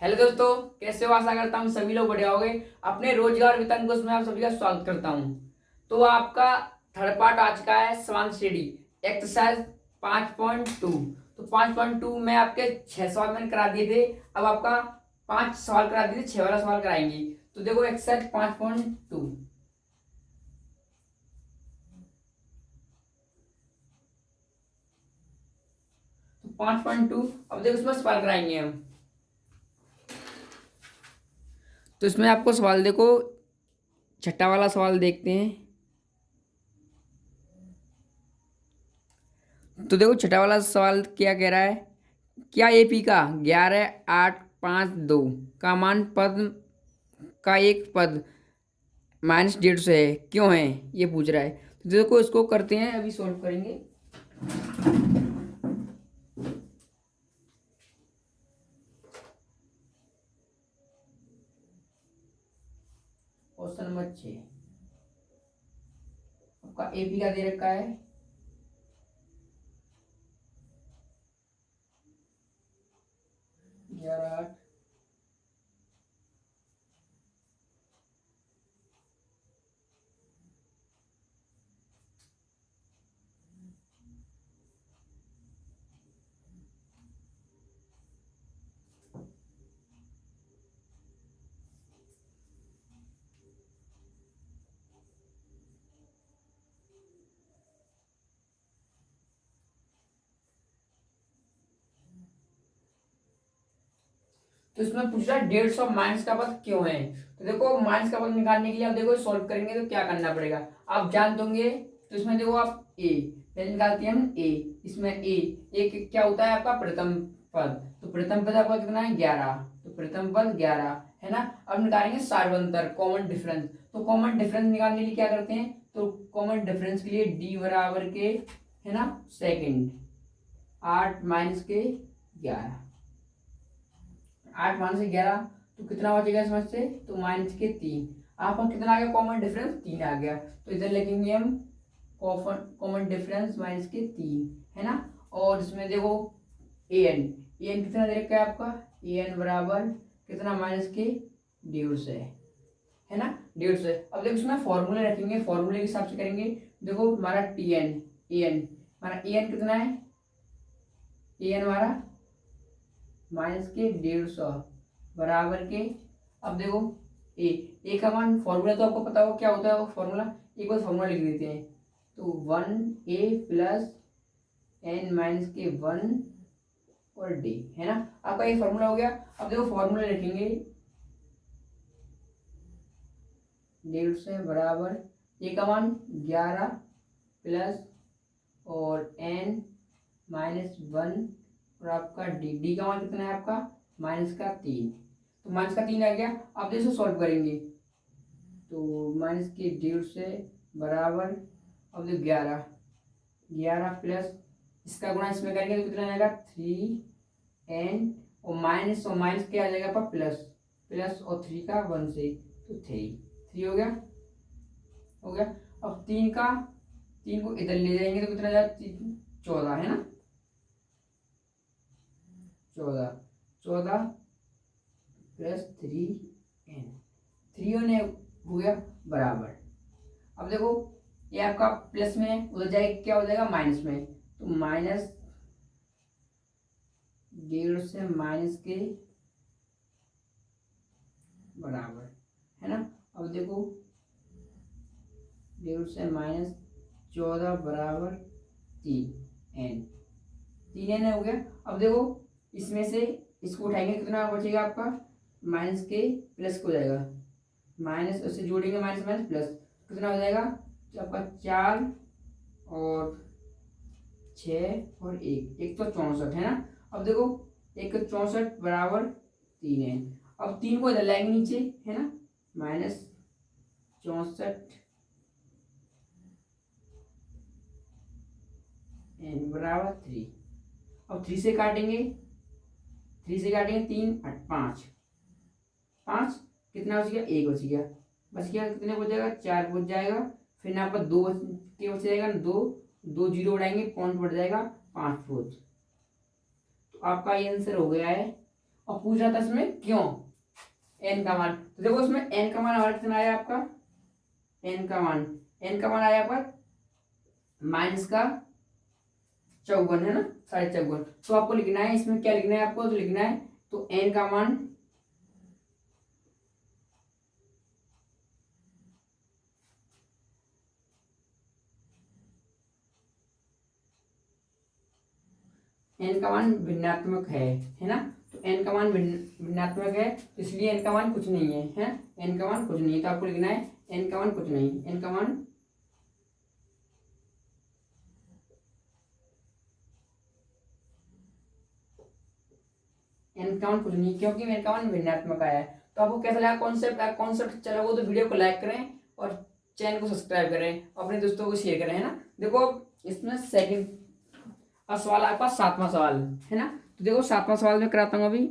Hello दोस्तों, कैसे हो? आशा करता हूँ सभी लोग बढ़िया होंगे। अपने रोजगार वेतन कोर्स में आप सभी का स्वागत करता हूँ। तो आपका थर्ड पार्ट आ चुका है, सवाल श्रेणी एक्सरसाइज 5.2। तो 5.2 में आपके 6 सवाल मैंने करा दिए थे। अब आपका 5 सवाल करा दिए थे, 6 वाला सवाल कराएंगे। तो देखो एक्सरसाइज 5.2। तो 5.2 अब देखो इसमें सवाल कराएंगे हम। तो इसमें आपको सवाल देखो, छठा वाला सवाल देखते हैं। तो देखो छठा वाला सवाल क्या कह रहा है। क्या एपी का 11,852 का मान पद का एक पद -150 है, क्यों है ये पूछ रहा है। तो देखो इसको करते हैं, अभी सॉल्व करेंगे। क्वेश्चन नंबर 6 आपका एपी का दे रखा है 11,8। तो इसमें पूछ रहा है 150 माइनस का पद क्यों है। तो देखो माइनस का पद निकालने के लिए अब देखो सॉल्व करेंगे तो क्या करना पड़ेगा, आप जान दोगे। तो इसमें देखो आप ए पहले निकालते हैं हम ए। इसमें ए क्या होता है आपका प्रथम पद। तो प्रथम पद आपका कितना है 11। तो प्रथम पद 11 है ना। अब निकालेंगे सार्वंतर कॉमन डिफरेंस। तो कॉमन डिफरेंस निकालने के लिए क्या करते हैं, तो कॉमन डिफरेंस के लिए डी बराबर के है ना सेकंड 8 माइनस के 11। 8 माइनस 11 तो कितना बचेगा इसमें से, तो -3। आपका कितना आ गया कॉमन डिफरेंस 3 आ गया। तो इधर लिखेंगे हम कॉमन डिफरेंस -3 है ना। और इसमें देखो an कितना दे रखा है आपका, an बराबर कितना -150 है ना 150। अब देखो इसमें फॉर्मूले रखेंगे, फॉर्मूले के हिसाब से करेंगे। देखो हमारा हमारा an कितना है, an हमारा -150 बराबर के। अब देखो ए का मान फॉर्मूला तो आपको पता होगा क्या होता है वो फॉर्मूला, एक बार फॉर्मूला लिख देते हैं। तो 1a प्लस n-1 और d है ना। आपका ये फॉर्मूला हो गया। अब देखो फॉर्मूला लिखेंगे 150 बराबर ए का मान 11 प्लस और n-1 और आपका डी का मान कितना है आपका -3। तो -3 आ गया। अब इसको सॉल्व करेंगे तो -150 बराबर अब देखो 11 प्लस इसका गुणा इसमें करेंगे तो कितना आएगा 3n और माइनस क्या आ जाएगा आपका प्लस और 3 का 1 से तो 3 हो गया। अब 3 को इधर ले जाएंगे तो कितना जाएगा 14 है ना। 14 प्लस 3n 3n हो गया बराबर। अब देखो ये आपका प्लस में उधर जाएगा क्या हो जाएगा माइनस में। तो -150 माइनस के बराबर है ना। अब देखो 150 - 14 बराबर 3n हो गया। अब देखो इसमें से इसको उठाएंगे कितना बचेगा आपका माइनस के प्लस को जाएगा, माइनस उससे जोड़ेंगे माइनस माइनस प्लस कितना हो जाएगा, तो आपका 4 और 6 और 1 तो 64 है ना। अब देखो 1 64 बराबर 3 है। अब 3 को इधर लाएंगे नीचे है ना, -64 n बराबर 3। अब 3 से काटेंगे 3 5 5 कितना बच गया 1 बच गया कितने बच जाएगा 4 बच जाएगा। फिर यहाँ पर 2 के बच जाएगा 2 जीरो उड़ाएंगे पॉइंट बढ़ जाएगा 5 4। तो आपका ये आंसर हो गया है और पूछ रहा था इसमें क्यों, एन का मान। तो देखो इसमें एन का मान हमारा कितना आया आपका, एन का मान आया आपका -54 है ना, 54.5। तो आपको लिखना है इसमें, क्या लिखना है आपको, तो लिखना है तो एन का मान भिन्नात्मक है ना। तो एन का मान भिन्नात्मक है, तो इसलिए एन का मान कुछ नहीं है एन का मान कुछ नहीं है। तो आपको लिखना है एन का मान कुछ नहीं, एन का मान कुछ नहीं, क्योंकि एन का मान भिन्नात्मक आया है। तो आपको कैसा लगा कॉन्सेप्ट अच्छा लगा तो वीडियो को लाइक करें और चैनल को सब्सक्राइब करें, अपने दोस्तों को शेयर करें, है ना। देखो इसमें सेकंड सवाल आपका 7वां सवाल है ना। तो देखो 7वां सवाल में कराता हूँ अभी।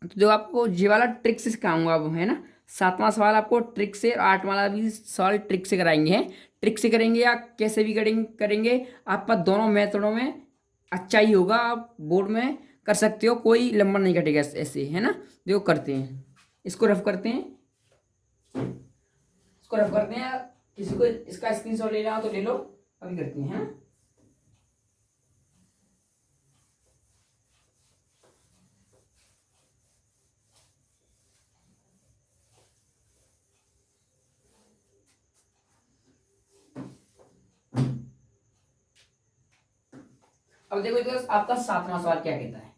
तो जो आपको ये वाला ट्रिक से सिखाऊंगा अब, है ना। 7वां सवाल आपको ट्रिक से, 8वां वाला भी सवाल ट्रिक से कराएंगे, हैं ट्रिक से करेंगे या कैसे भी करेंगे आपका दोनों मेथडों में अच्छा ही होगा। आप बोर्ड में कर सकते हो, कोई नंबर नहीं कटेगा ऐसे, है ना। देखो करते हैं, इसको रफ करते हैं, किसी को इसका स्क्रीनशॉट लेना हो तो ले लो, अभी करते हैं, है ना। अब देखो इधर आपका 7वां सवाल क्या कहता है।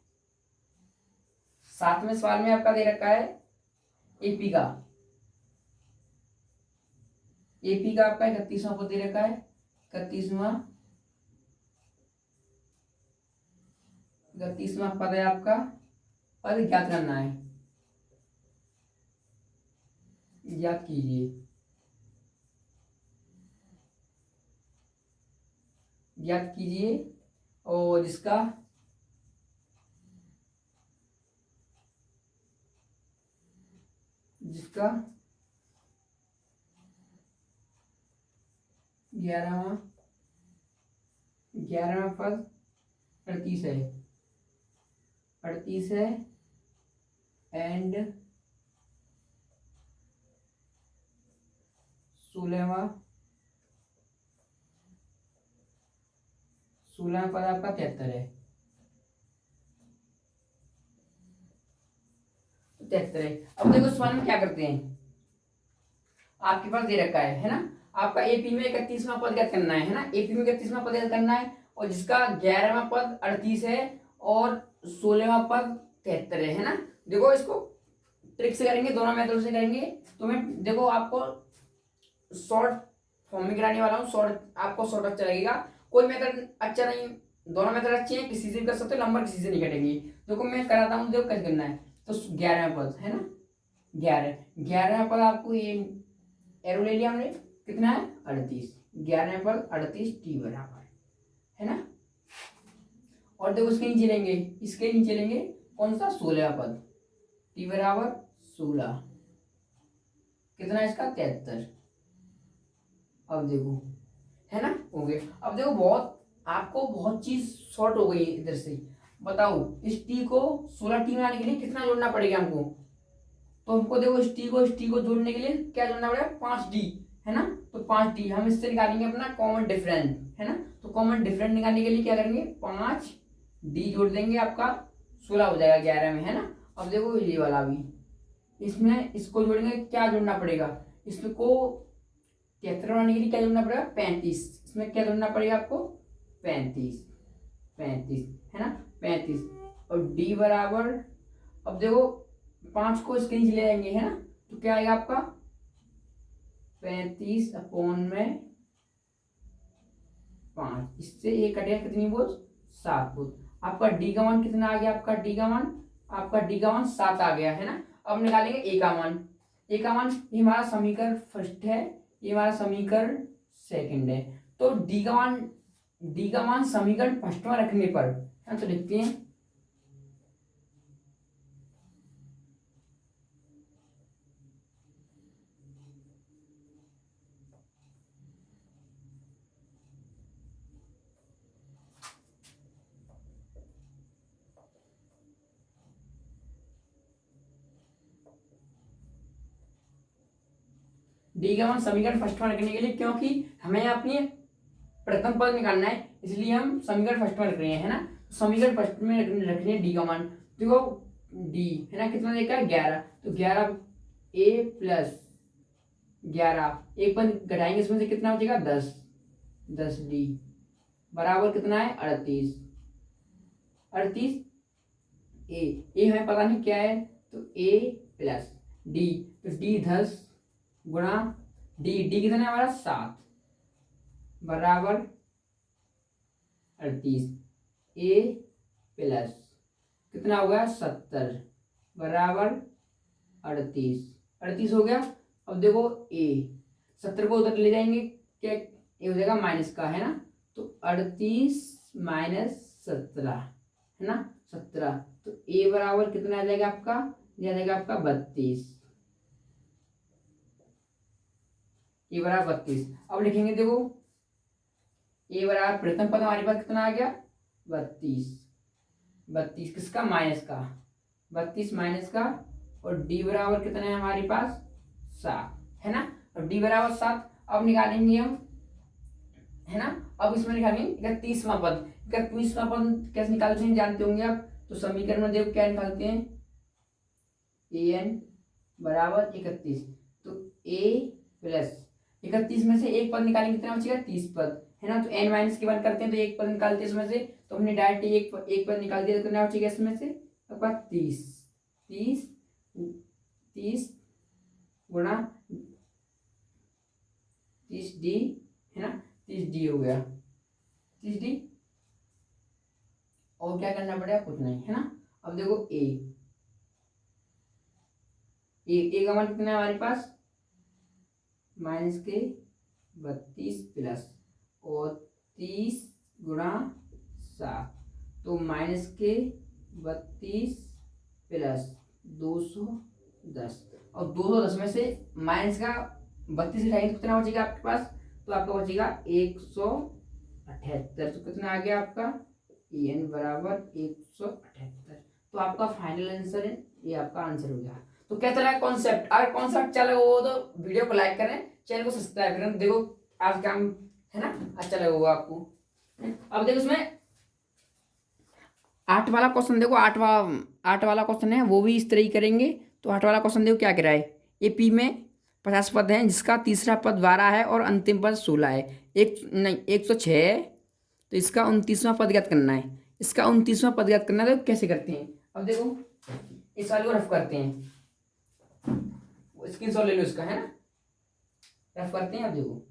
7वें सवाल में आपका दे रखा है एपी का, आपका 31वां पद दे रखा है, 31वां पद है आपका, पद ज्ञात करना है, ज्ञात कीजिए, और जिसका जिसका 11वां पद 38 है, एंड 16वां पद आपका 73 है, 73 है। अब देखो सवाल में क्या करते हैं, आपके पास दे रखा है ना। आपका एपी में 31वां पद ज्ञात करना है ना, एपी में 31वां पद ज्ञात करना है, और जिसका 11वां पद 38 है और 16वां पद 73 है ना। देखो इसको ट्रिक से करेंगे, दोनों मेथड से करेंगे। तो मैं देखो आपको शॉर्ट फॉर्म में कराने वाला हूँ, आपको शॉर्ट अच्छा लगेगा, कोई मेथड अच्छा नहीं, दोनों मेथड अच्छे हैं, किसी से भी कर सकते हो, नंबर किसी से नहीं कटेंगे। देखो मैं कराता हूँ, देखो कैसे करना है। तो 11वां पद है ना, 11वां पद आपको ये एरो ले लिया हमने, कितना है 38, 11वें पर 38 टी बराबर है ना। और देखो इसके नीचे लेंगे, कौन सा 16वां पद, टी बराबर 16, कितना है इसका 73। अब देखो है ना, हो गया। अब देखो आपको बहुत चीज शॉर्ट हो गई इधर से। बताओ इस टी को 16 टी बनाने के लिए कितना जोड़ना पड़ेगा हमको। तो हमको देखो इस टी को जोड़ने के लिए क्या जोड़ना पड़ेगा, 5D है ना। तो 5D हम इससे निकालेंगे अपना कॉमन डिफरेंस, है ना। तो कॉमन डिफरेंस निकालने के लिए क्या करेंगे, 5D जोड़ देंगे, आपका 16 हो जाएगा 11 में, है ना। अब देखो ये वाला भी, इसमें इसको जोड़ेंगे, क्या जोड़ना पड़ेगा, इसको 73 बनाने के लिए क्या जोड़ना पड़ेगा, 35, इसमें क्या जोड़ना पड़ेगा आपको 35 है ना, 35। और D बराबर, अब देखो 5 को इसके नीचे ले जाएंगे, है ना। तो क्या आएगा आपका 35 अपॉन में 5, इससे ये कटेगा कितनी बोझ, 7 बोझ। आपका डी का मान कितना आ गया, आपका डी का मान 7 आ गया, है ना। अब निकालेंगे ए का मान, ये हमारा समीकरण फर्स्ट है, ये हमारा समीकरण सेकंड है। तो डी का मान समीकरण फर्स्ट में रखने पर, है तो लिखते हैं डी का मान समीकरण फर्स्ट में रखने के लिए, क्योंकि हमें अपनी प्रथम पद निकालना है, इसलिए हम समीकरण फर्स्ट में रख रहे हैं, है ना। समीकरण फर्स्ट में रखने डी का मान, देखो डी है ना कितना देखा है 11, तो 11 ए प्लस 11, एक पद घटाएंगे इसमें से कितना बचेगा 10, 10 डी बराबर कितना है 38, 38 ए हमें पता नहीं क्या है, तो ए प्लस डी, तो डी 10 गुणा डी कितना है हमारा 7 बराबर 38, ए प्लस कितना हो गया 70 बराबर 38 हो गया। अब देखो ए 70 को उधर ले जाएंगे, क्या ए हो जाएगा माइनस का, है ना, तो 38 माइनस 17 है ना 17, तो ए बराबर कितना आ जाएगा आपका, ये आ जाएगा आपका 32, ए बराबर 32। अब लिखेंगे देखो ए बराबर प्रथम पद हमारे पास कितना आ गया 32 किसका माइनस का, 32 माइनस का, और डी बराबर कितना है हमारे पास 7, है ना, और डी बराबर 7। अब निकालेंगे हम, है ना, अब इसमें निकालेंगे 31वां पद। 31वां पद कैसे निकालते हैं जानते होंगे आप, तो समीकरण में देखो क्या निकालते हैं, ए एन बराबर 31, तो ए प्लस 31 में से एक पद निकालेंगे कितना बचेगा 30 पद, है ना, तो एन माइनस के वन करते हैं तो एक पद निकालते हैं इसमें से, तो हमने डायरेक्ट एक पद निकाल दिया, तो कितना बचेगा इसमें से आपका 30 गुणा 30 डी, है ना, 30 डी हो गया 30 डी, और क्या करना पड़ेगा कुछ नहीं, है ना। अब देखो ए का मान कितना है हमारे पास माइनस के 32 प्लस और 30 गुणा 7, तो माइनस के 32 प्लस 210, और 210 में से माइनस का 32 हटाएंगे तो कितना बचेगा आपके पास, तो आपका बचेगा 178, तो कितना आ गया आपका एन बराबर 178, तो आपका फाइनल आंसर है, ये आपका आंसर हो गया। तो क्या चला कॉन्सेप्ट, अगर कॉन्सेप्ट अच्छा लगा हो तो वीडियो को लाइक करें, चैनल को सब्सक्राइब करें। देखो आज काम है ना अच्छा लगा होगा आपको। अब देखो इसमें 8 वाला क्वेश्चन देखो, 8 वाला क्वेश्चन है वो भी इस तरह ही करेंगे। तो 8 वाला क्वेश्चन देखो क्या कह रहा है, एपी में 50 पद हैं जिसका तीसरा पद 12 है और अंतिम पद 16 है, 106 है, तो इसका 29वां पद ज्ञात करना है। इसका 29वां पद ज्ञात करना है, तो कैसे करते हैं, अब देखो इस वाले को रफ करते हैं, स्क्रीनशॉट ले लो इसका, है ना, रफ करते हैं। अब देखो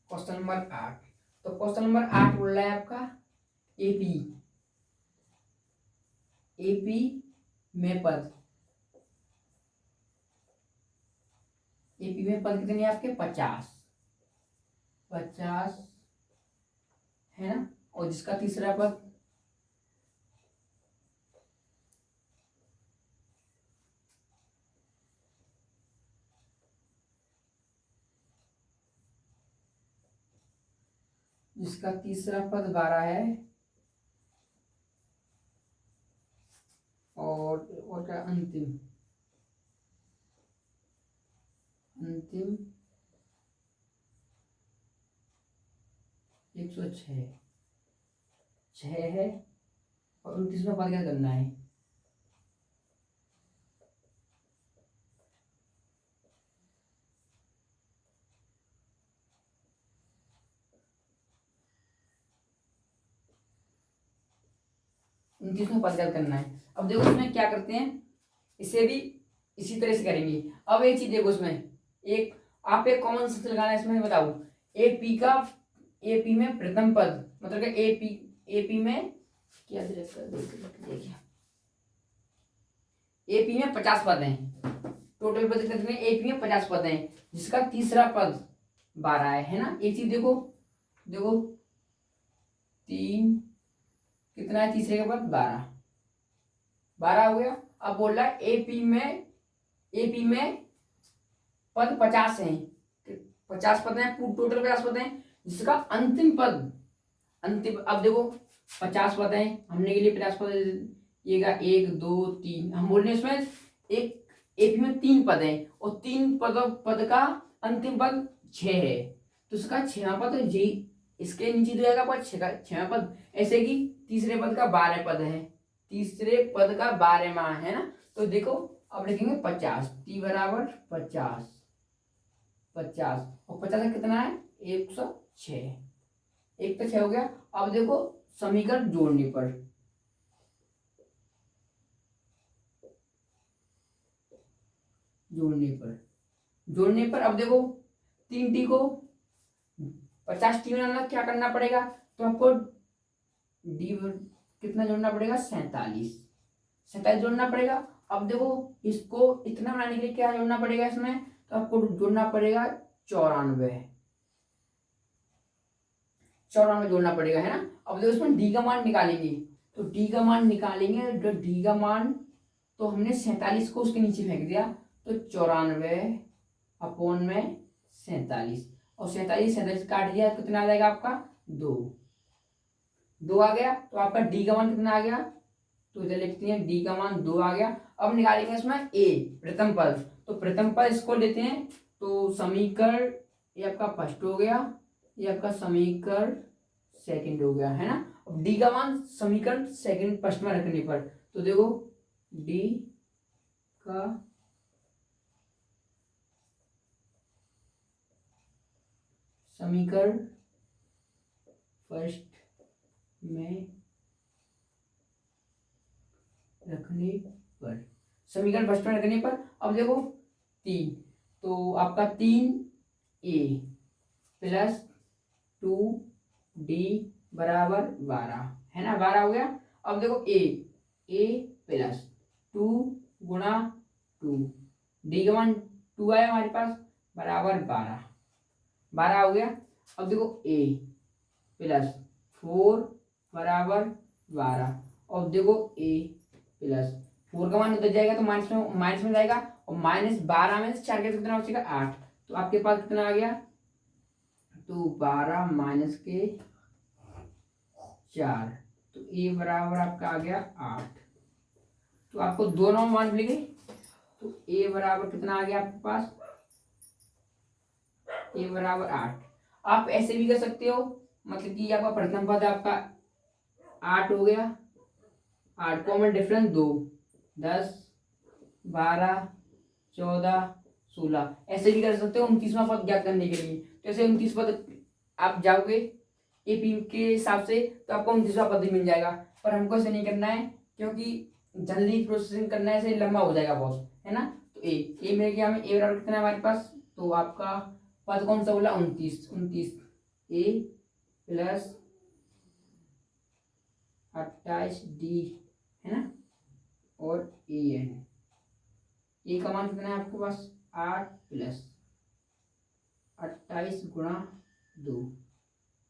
क्वेश्चन नंबर 8, तो क्वेश्चन नंबर 8 बोल रहा है आपका एपी में पद, एपी में पद कितने हैं आपके 50 है ना, और जिसका तीसरा पद जिसका तीसरा पद 12 है, और क्या अंतिम 106 है, और 29वां पद क्या करना है, उनतीसवां पद ज्ञात करना है। अब देखो इसमें क्या करते हैं, इसे भी इसी तरह से करेंगे। अब एक चीज देखो इसमें एक आप एक कॉमन सेंस लगाना है इसमें, बताओ एपी में प्रथम पद मतलब एपी में क्या देखिए एपी में 50 पद हैं, टोटल पद कितने, एपी में 50 पद हैं जिसका तीसरा पद 12 है ना। एक चीज देखो 3 कितना है, तीसरे के बाद 12 हो गया। अब बोल रहा है एपी में एपी में पद 50 हैं, 50 पद हैं, टोटल 50 पद हैं, जिसका अंतिम पद अब देखो 50 पद हैं, हमने के लिए 50 पद ये 1 2 3, हम बोल रहे हैं इसमें एक एपी में 3 पद हैं और 3 पद का अंतिम पद 6 है, तो उसका 6वां पद जी इसके नीचे दिया जाएगा पद 6वां पद, ऐसे कि तीसरे पद का 12 पद है, तीसरे पद का 12वां है ना। तो देखो अब लिखेंगे 50, टी बराबर 50, 50 और 50 कितना है 106, 1 तो 6 हो गया। अब देखो समीकरण जोड़ने पर, जोड़ने पर अब देखो 3t को 50t बनाना क्या करना पड़ेगा, तो आपको डी कितना जोड़ना पड़ेगा 47 जोड़ना पड़ेगा। अब देखो इसको इतना बनाने के लिए क्या जोड़ना पड़ेगा इसमें, तो आपको जोड़ना पड़ेगा 94 जोड़ना पड़ेगा है ना। अब देखो इसमें डी का मान निकालेंगे, तो डी का मान निकालेंगे, जो डी का मान तो हमने 47 को उसके नीचे फेंक दिया, तो 94 अपॉन में 47 और 47 काट दिया, कितना आ जाएगा आपका 2 आ गया। तो आपका डी का मान कितना आ गया, तो इधर लिखते हैं डी का मान 2 आ गया। अब निकालेंगे इसमें ए प्रथम पद, तो प्रथम पद इसको लेते हैं, तो समीकरण ये आपका फर्स्ट हो गया, ये आपका समीकरण सेकंड हो गया है ना। अब डी का मान समीकरण सेकंड फर्स्ट में रखने पर, तो देखो डी का समीकरण फर्स्ट में रखने पर, समीकरण फर्स्ट में रखने पर अब देखो 3, तो आपका 3a प्लस 2d बराबर 12 है ना, 12 हो गया। अब देखो a प्लस 2 गुणा 2, डी का मान 2 आया हमारे पास बराबर 12 हो गया। अब देखो a प्लस 4 बराबर 12, और देखो a प्लस 4 का मान उधर जाएगा तो माइनस में जाएगा, और -12 में से 4 के कितना बचेगा 8, तो आपके पास कितना आ गया, तो 12 माइनस के 4, तो a बराबर आपका आ गया 8। तो आपको दोनों मान मिलेंगे, तो a बराबर कितना आ गया आपके पास, a बराबर 8। आप ऐसे भी कर सकते हो, मतलब कि आपका प्रथम पद आपका 8 हो गया, 8 कॉमन डिफरेंस 2, 10 12 14 16, ऐसे भी कर सकते हो 29वां पद ज्ञात करने के लिए। तो ऐसे 29 पद आप जाओगे एपी के हिसाब से, तो आपको 29वां पद ही मिल जाएगा, पर हमको ऐसे नहीं करना है क्योंकि जल्दी प्रोसेसिंग करना है, ऐसे लंबा हो जाएगा बहुत है ना। तो ए मिल गया हमें, ए बराबर कितना है हमारे पास, तो आपका पद कौन सा बोला 29 ए प्लस 28d है ना, और ए का मान कितना है आपके पास 8 प्लस 28 गुणा 2,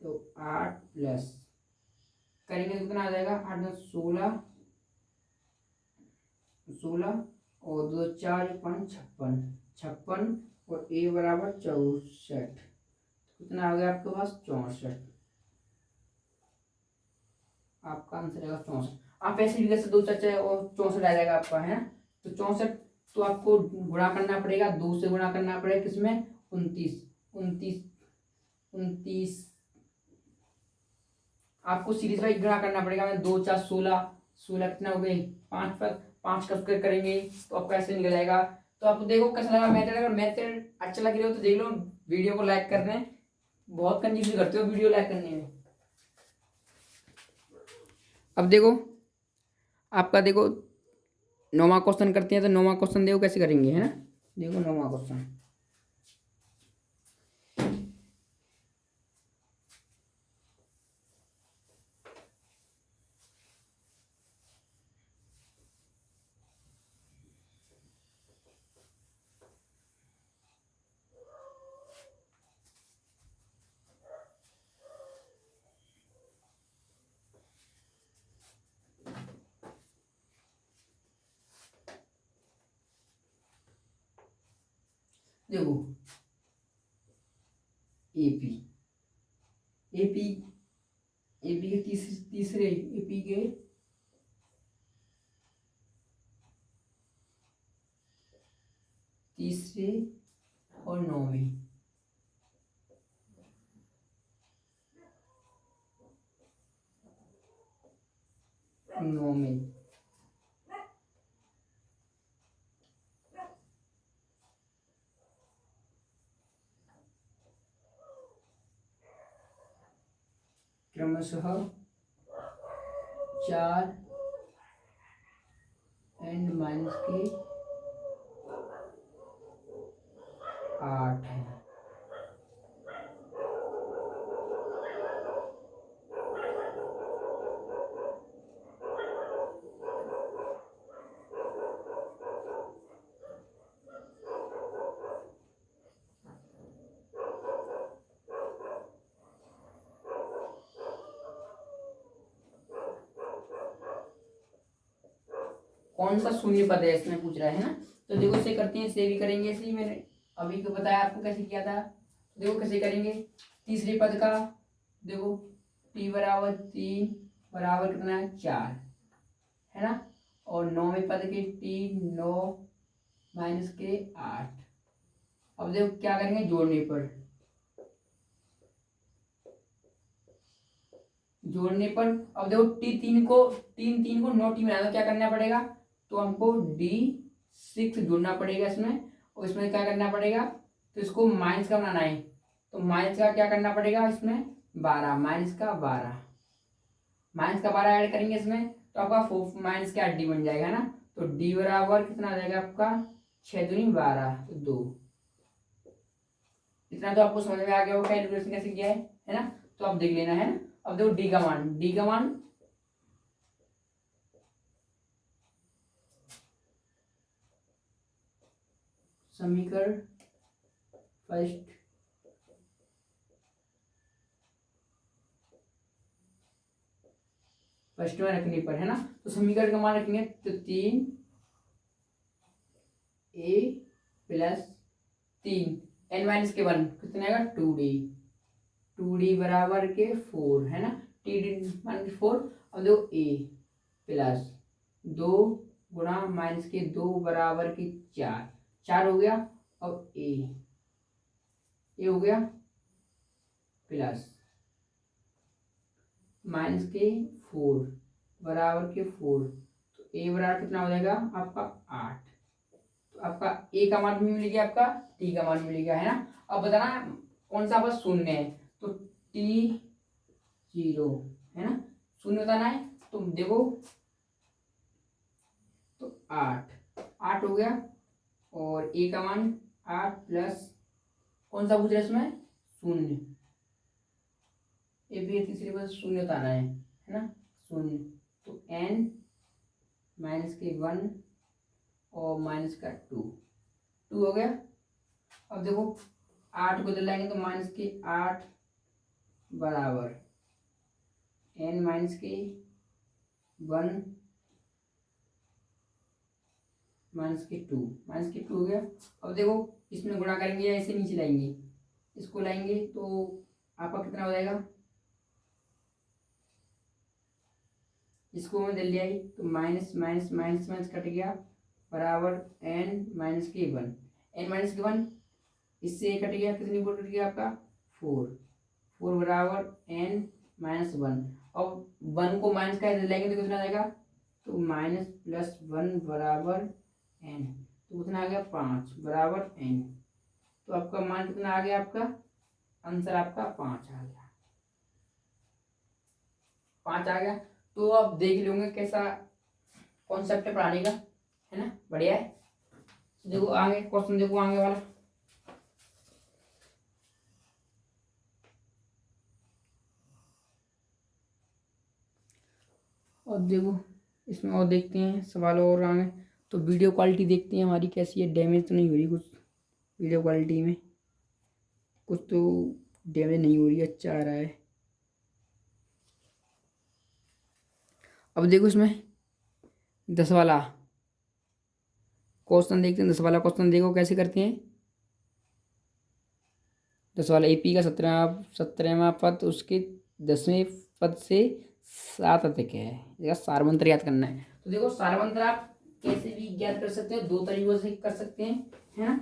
तो 8 प्लस करेंगे तो कितना आ जाएगा 8 10 16 और 2 4 5 56 और ए बराबर 64, कितना आ गया आपके पास 64, आपका आंसर आएगा 64। आप ऐसे भी कैसे 2 4 और 64 आ जाएगा आपका है ना। तो 64 तो आपको गुणा करना पड़ेगा, 2 से गुणा करना पड़ेगा, किसमें 29 आपको सीरीज वाइज गुणा करना पड़ेगा। 2 4 16 कितना हो गए 5 पर 5 कब करेंगे तो आपका ऐसे निकल जाएगा। तो आपको देखो कैसा लगा मेथड, अगर मेथड अच्छा लग रहा हो तो देख लो, वीडियो को लाइक कर दें, बहुत कंजूसी करते हो वीडियो लाइक करने में। अब देखो आपका देखो 9वां क्वेश्चन करते हैं, तो 9वां क्वेश्चन देखो कैसे करेंगे है ना। देखो 9वां क्वेश्चन, देखो एपी एपी एपी के तीसरे एपी के तीसरे और 9वें, क्रमशः 4 एंड माइनस के 8 है। कौन सा शून्य पद है इसमें पूछ रहा है ना। तो देखो इसे करते हैं, इसे भी करेंगे, इसलिए मैंने अभी को बताया आपको कैसे किया था। देखो कैसे करेंगे, तीसरे पद का देखो t बराबर 3 बराबर कितना है 4 है ना, और 9वें पद के t 9 माइनस के 8। अब देखो क्या करेंगे जोड़ने पर, अब देखो तीन तीन को 9 टी बनाना, क्या करना पड़ेगा, तो हमको D6 जोड़ना पड़ेगा इसमें, और इसमें क्या करना पड़ेगा, तो इसको माइनस का बनाना है, तो माइनस का क्या करना पड़ेगा इसमें 12, माइनस का 12 ऐड करेंगे इसमें, तो आपका 4 माइनस का D बन जाएगा ना। तो D बराबर कितना आ जाएगा आपका 6 दूनी 12 तो 2। इतना तो आपको समझ में आ गया होगा कैलकुलेशन कैसे किया है ना। तो आप देख लेना है ना। अब देखो D का मान समीकरण फर्स्ट में रखने पर है ना, तो समीकरण का मान रखेंगे तो 3a प्लस 3 n माइनस के 1 कितना आएगा 2d बराबर के 4 है ना, t माइनस 4। अब देखो a प्लस 2 गुणा माइनस के 2 बराबर के 4 हो गया। अब a हो गया प्लस माइनस के 4 बराबर के 4, तो a बराबर कितना हो जाएगा आपका 8। तो आपका a का मान भी मिल गया, आपका t का मान मिल गया है ना। अब बताना कौन सा बस शून्य है, तो t 0 है ना, शून्य बताना है। तो देखो तो 8 हो गया, और a का मान 8 प्लस कौन सा पूछ रहा है इसमें शून्य, ए भी तीसरी बस शून्य बताना है ना, शून्य। तो n माइनस के 1 और माइनस का 2 हो गया। अब देखो 8 को इधर लाएंगे तो माइनस के 8 बराबर n माइनस के 1 माइनस के 2 हो गया। अब देखो इसमें गुणा करेंगे या ऐसे नीचे लाएंगे, इसको लाएंगे तो आपका कितना हो जाएगा, इसको मैं ले आई तो minus minus minus minus cut गया बराबर n माइनस के 1 इससे कट गया, कितनी बोल कट गया आपका 4 बराबर n माइनस 1। अब 1 को माइनस का इधर लेंगे तो कितना आएगा, तो माइनस प्लस 1 बराबर n, तो कितना आ गया 5 बराबर n। तो आपका मान कितना आ गया, आपका आंसर आपका 5 आ गया, 5 आ गया। तो आप देख लोगे कैसा कॉन्सेप्ट है पढ़ाने का, है ना, बढ़िया है। देखो आगे क्वेश्चन, देखो आगे वाला, और देखो इसमें और देखते हैं सवाल और आगे। तो वीडियो क्वालिटी देखते हैं हमारी कैसी है, डैमेज तो नहीं हो रही कुछ वीडियो क्वालिटी में, कुछ तो डैमेज नहीं हो रही, अच्छा आ रहा है। अब देखो इसमें 10 वाला क्वेश्चन देखते हैं, 10 वाला क्वेश्चन देखो कैसे करते हैं। 10 वाला ए पी का 17वां पद उसके 10वें पद से 7 अधिक है। इसका सारवंतर याद करना है। तो देखो सारवंतर आप कैसे भी ज्ञात कर सकते हो, 2 तरीकों से कर सकते हैं, है ना।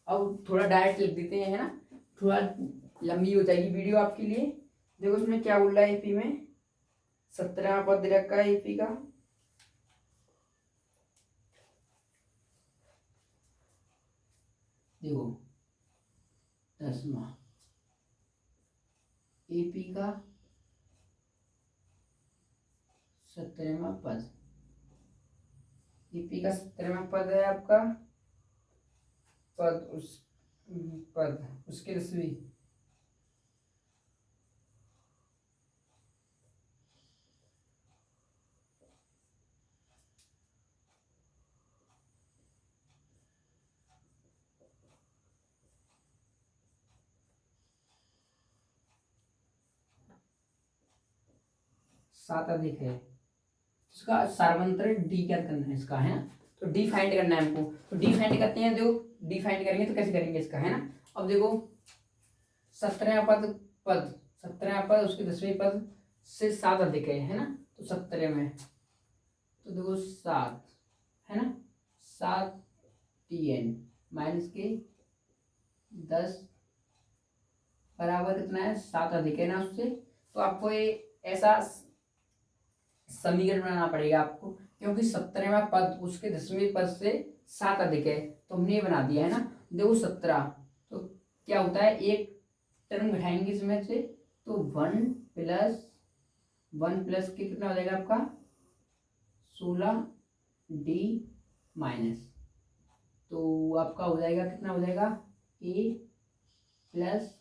अब थोड़ा डायरेक्ट लिख देते हैं, है ना, थोड़ा लंबी हो जाएगी वीडियो आपके लिए। देखो इसमें क्या बोल रहा है, एपी में 17वां पद दे रखा है एपी का। देखो 10वां एपी का 17वां पद, एपी का 17वां पद है आपका, पद उसके 10वीं, सात अधिक है। इसका सार्वंतर डी क्या करना है इसका, है ना। तो डी फाइंड करना है हमको। तो डी फाइंड करते हैं, जो डी फाइंड करेंगे तो कैसे करेंगे इसका, है ना। अब देखो 17वां पद 17वां पद उसके 10वें पद से 7 अधिक है ना। तो 17 में तो देखो 7, है ना, 7 TN माइनस के 10 बराबर कितना है, 7 अधिक है ना उससे। तो आपको ये ऐसा समीकरण बनाना पड़ेगा आपको, क्योंकि 17वां पद उसके 10वें पद से 7 अधिक है, तो हमने ये बना दिया है ना। देखो 17, तो क्या होता है, एक टर्म घटाएंगे इसमें से, तो 1 प्लस के कितना हो जाएगा आपका 16D माइनस, तो आपका हो जाएगा कितना, हो जाएगा A प्लस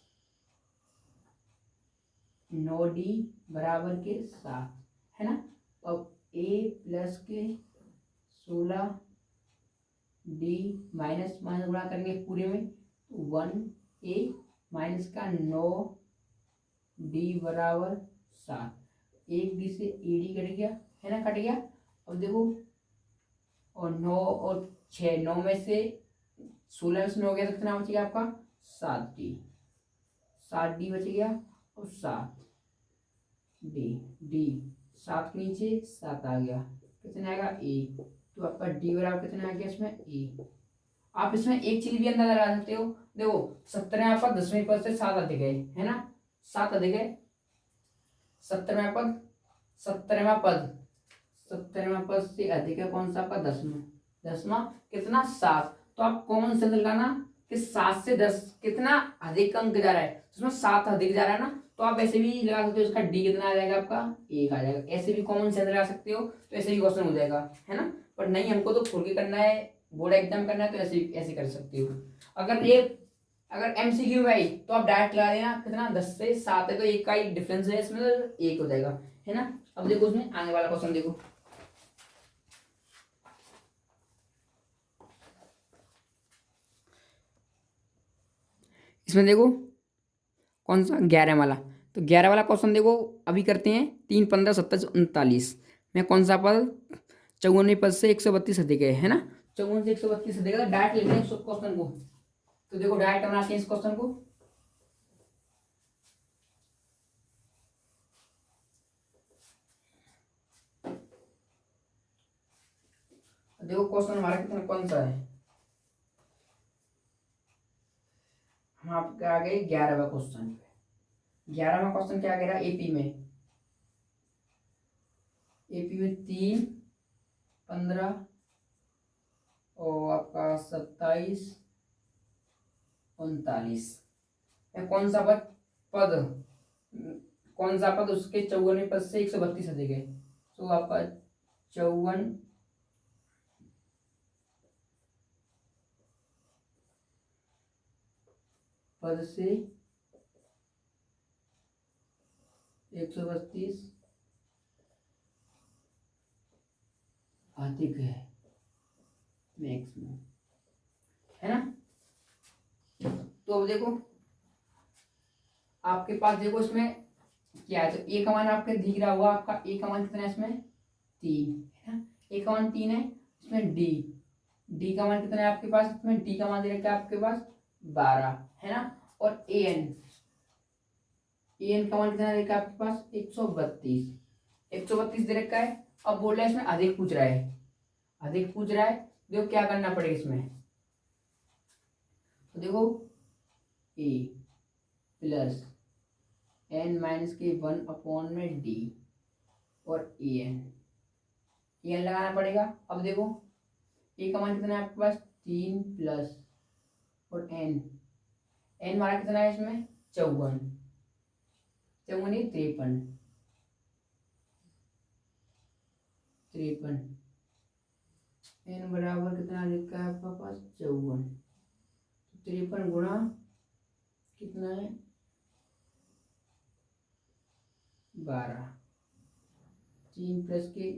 9D बराबर के 7, है ना। अब A प्लस के 16D माइनस माइनस गुणा करेंगे पूरे में, 1A माइनस का 9D बराबर 7, 1D से AD कट गया, है ना, कट गया। अब देखो और 9 और 6, 9 में से 16 में से 9 हो गया तो कितना बचेगा आपका 7D, 7D बच गया, और 7D, डी 7 के नीचे 7 आ गया, कितना आएगा A। तो आपका D बराबर कितना आ गया इसमें A। आप इसमें एक चीज भी अंदाजा लगा सकते हो, देखो 17वां पद 10वें पद से 7 अधिक है ना, 7 अधिक है। 17वां पद 17वां पद 17वां पद से अधिक है कौन सा आपका 10वां, 10वां कितना 7। तो आप कॉमन सेंस लगाना कि 7 से 10 कितना अधिक अंक जा रहा है, उसमें 7 अधिक जा रहा है ना। तो आप ऐसे भी लगा सकते हो, इसका डी कितना आ जाएगा आपका 1 आ जाएगा, ऐसे भी कॉमन सेंस लगा सकते हो, तो ऐसे भी क्वेश्चन हो जाएगा, है ना। पर नहीं, हमको तो खुल के करना है, बोर्ड एग्जाम करना है, तो ऐसे ऐसे कर सकते हो। अगर MCQ भाई तो आप डायरेक्ट लगा देना कितना 10 से 7 है, तो एक का ही डिफरेंस है इसमें, तो 1 हो जाएगा, है ना। अब देखो उसमें आगे वाला क्वेश्चन देखो, इसमें देखो कौन सा 11 वाला। तो 11 वाला क्वेश्चन देखो अभी करते हैं, 3, 15, 27, 39 में कौन सा पद 54वें पद से 132 अधिक है ना। 54 से 132 अधिक है, डायरेक्ट लिखते हैं क्वेश्चन को। तो देखो डायरेक्ट बनाते हैं इस क्वेश्चन को। देखो क्वेश्चन हमारा कितना कौन सा है, हम आपके आ गए 11वां क्वेश्चन पे। 11वां क्वेश्चन क्या कह रहा है, एपी में 3, 15 और आपका 27, 39 में कौन सा पद कौन सा पद उसके 54वें पद से 132 अधिक है। तो आपका 54 पद से 132 अधिक है मैक्सिमम, है ना। तो अब देखो आपके पास, देखो इसमें क्या है, तो ए का मान आपके दिख रहा होगा, आपका ए का मान कितना है इसमें 3, है ना। ए का मान 3 है, इसमें डी, डी का मान कितना है आपके पास, इसमें डी का मान दे रखा है आपके पास 12 है ना। और ए एन, ए एन का मान कितना दे रखा है आपके पास 132, 132 दे रखा है। अब बोल रहा है इसमें अधिक पूछ रहा है, अधिक पूछ रहा है, देखो क्या करना पड़ेगा इसमें। तो देखो ए प्लस एन माइनस के 1 में डी और ए एन लगाना पड़ेगा। अब देखो ए का मान कितना है आपके पास 3 प्लस और एन, एन हमारा कितना है इसमें 54, 54 नहीं 53, 53 एन बराबर कितना लिखा है आपका पास 54, 53 गुणा कितना है 12, 3 प्लस के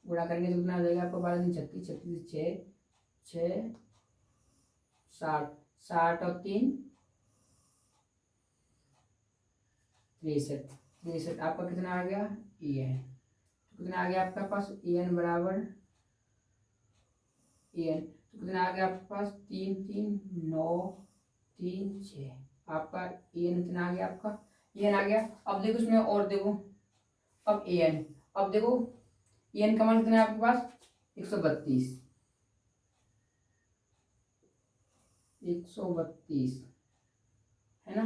गुणा करेंगे तो कितना हो जाएगा आपका 12 36, 36 6 60, 60 और 3 63, 63 आपका कितना आ गया ए एन, तो कितना आ गया आपका पास ए एन बराबर ए एन, तो कितना आ गया आपके पास 3 3 9 3 6, आपका ए एन कितना आ गया आपका ए एन आ गया। अब देखो इसमें और देखो, अब ए एन, अब देखो ए एन का मान कितना है आपके पास 132, 132 है ना,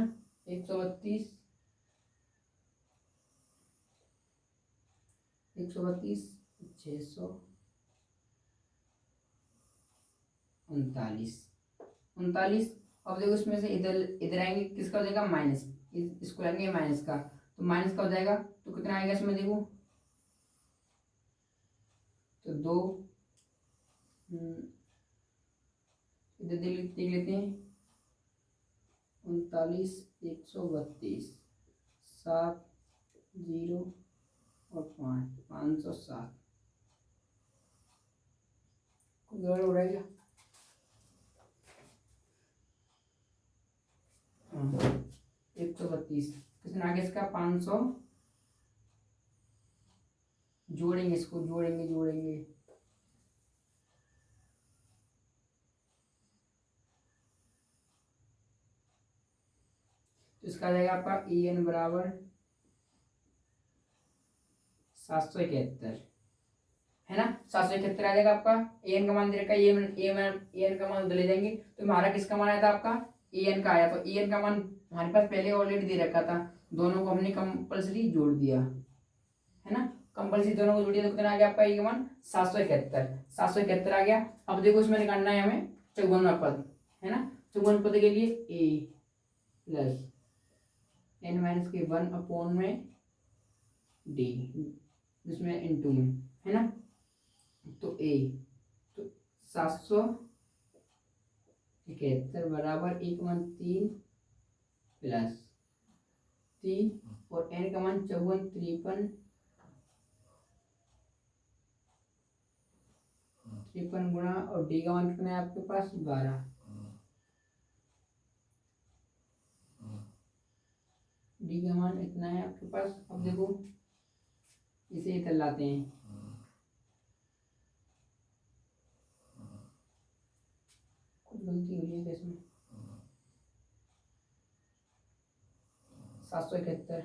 132, 132 639, 39। अब देखो इसमें से इधर इधर आएंगे, किसका हो जाएगा माइनस, इसको लेंगे माइनस का, तो माइनस का हो जाएगा तो कितना आएगा इसमें देखो, तो 2 इधर देख लेते हैं 39 132 7 0 और 5 507, कुछ गड़बड़ हो रहा है क्या। 132 कितना आगे इसका 500, जोड़ेंगे इसको, जोड़ेंगे तो इसका आ जाएगा आपका ए एन बराबर 771 है ना, 771 आ जाएगा आपका। ए एन का मान दे रखा है, ए एन का मान उधर ले जाएंगे तो हमारा किसका मान आया था आपका ए एन का आया, तो ए एन का मान हमारे पास पहले ऑलरेडी दे रखा था, दोनों को हमने कंपल्सरी जोड़ दिया है ना, कंपल्सरी दोनों को जोड़ दिया तो कितना आ गया आपका ए का मान 771 आ गया। अब देखो इसमें निकालना है हमें 54वां पद है ना, 54 पद के लिए ए प्लस एन माइनस के 1 में डी, जिसमें इंटू में है ना, तो ए, तो 771 बराबर ए का मान 3 प्लस 3 और एन का मान 54 53 गुणा और डी का मान कितना है आपके पास 12, डी का मान इतना है आपके पास। अब देखो इसे इधर लाते हैं, कुछ गलती हो रही है इसमें, 771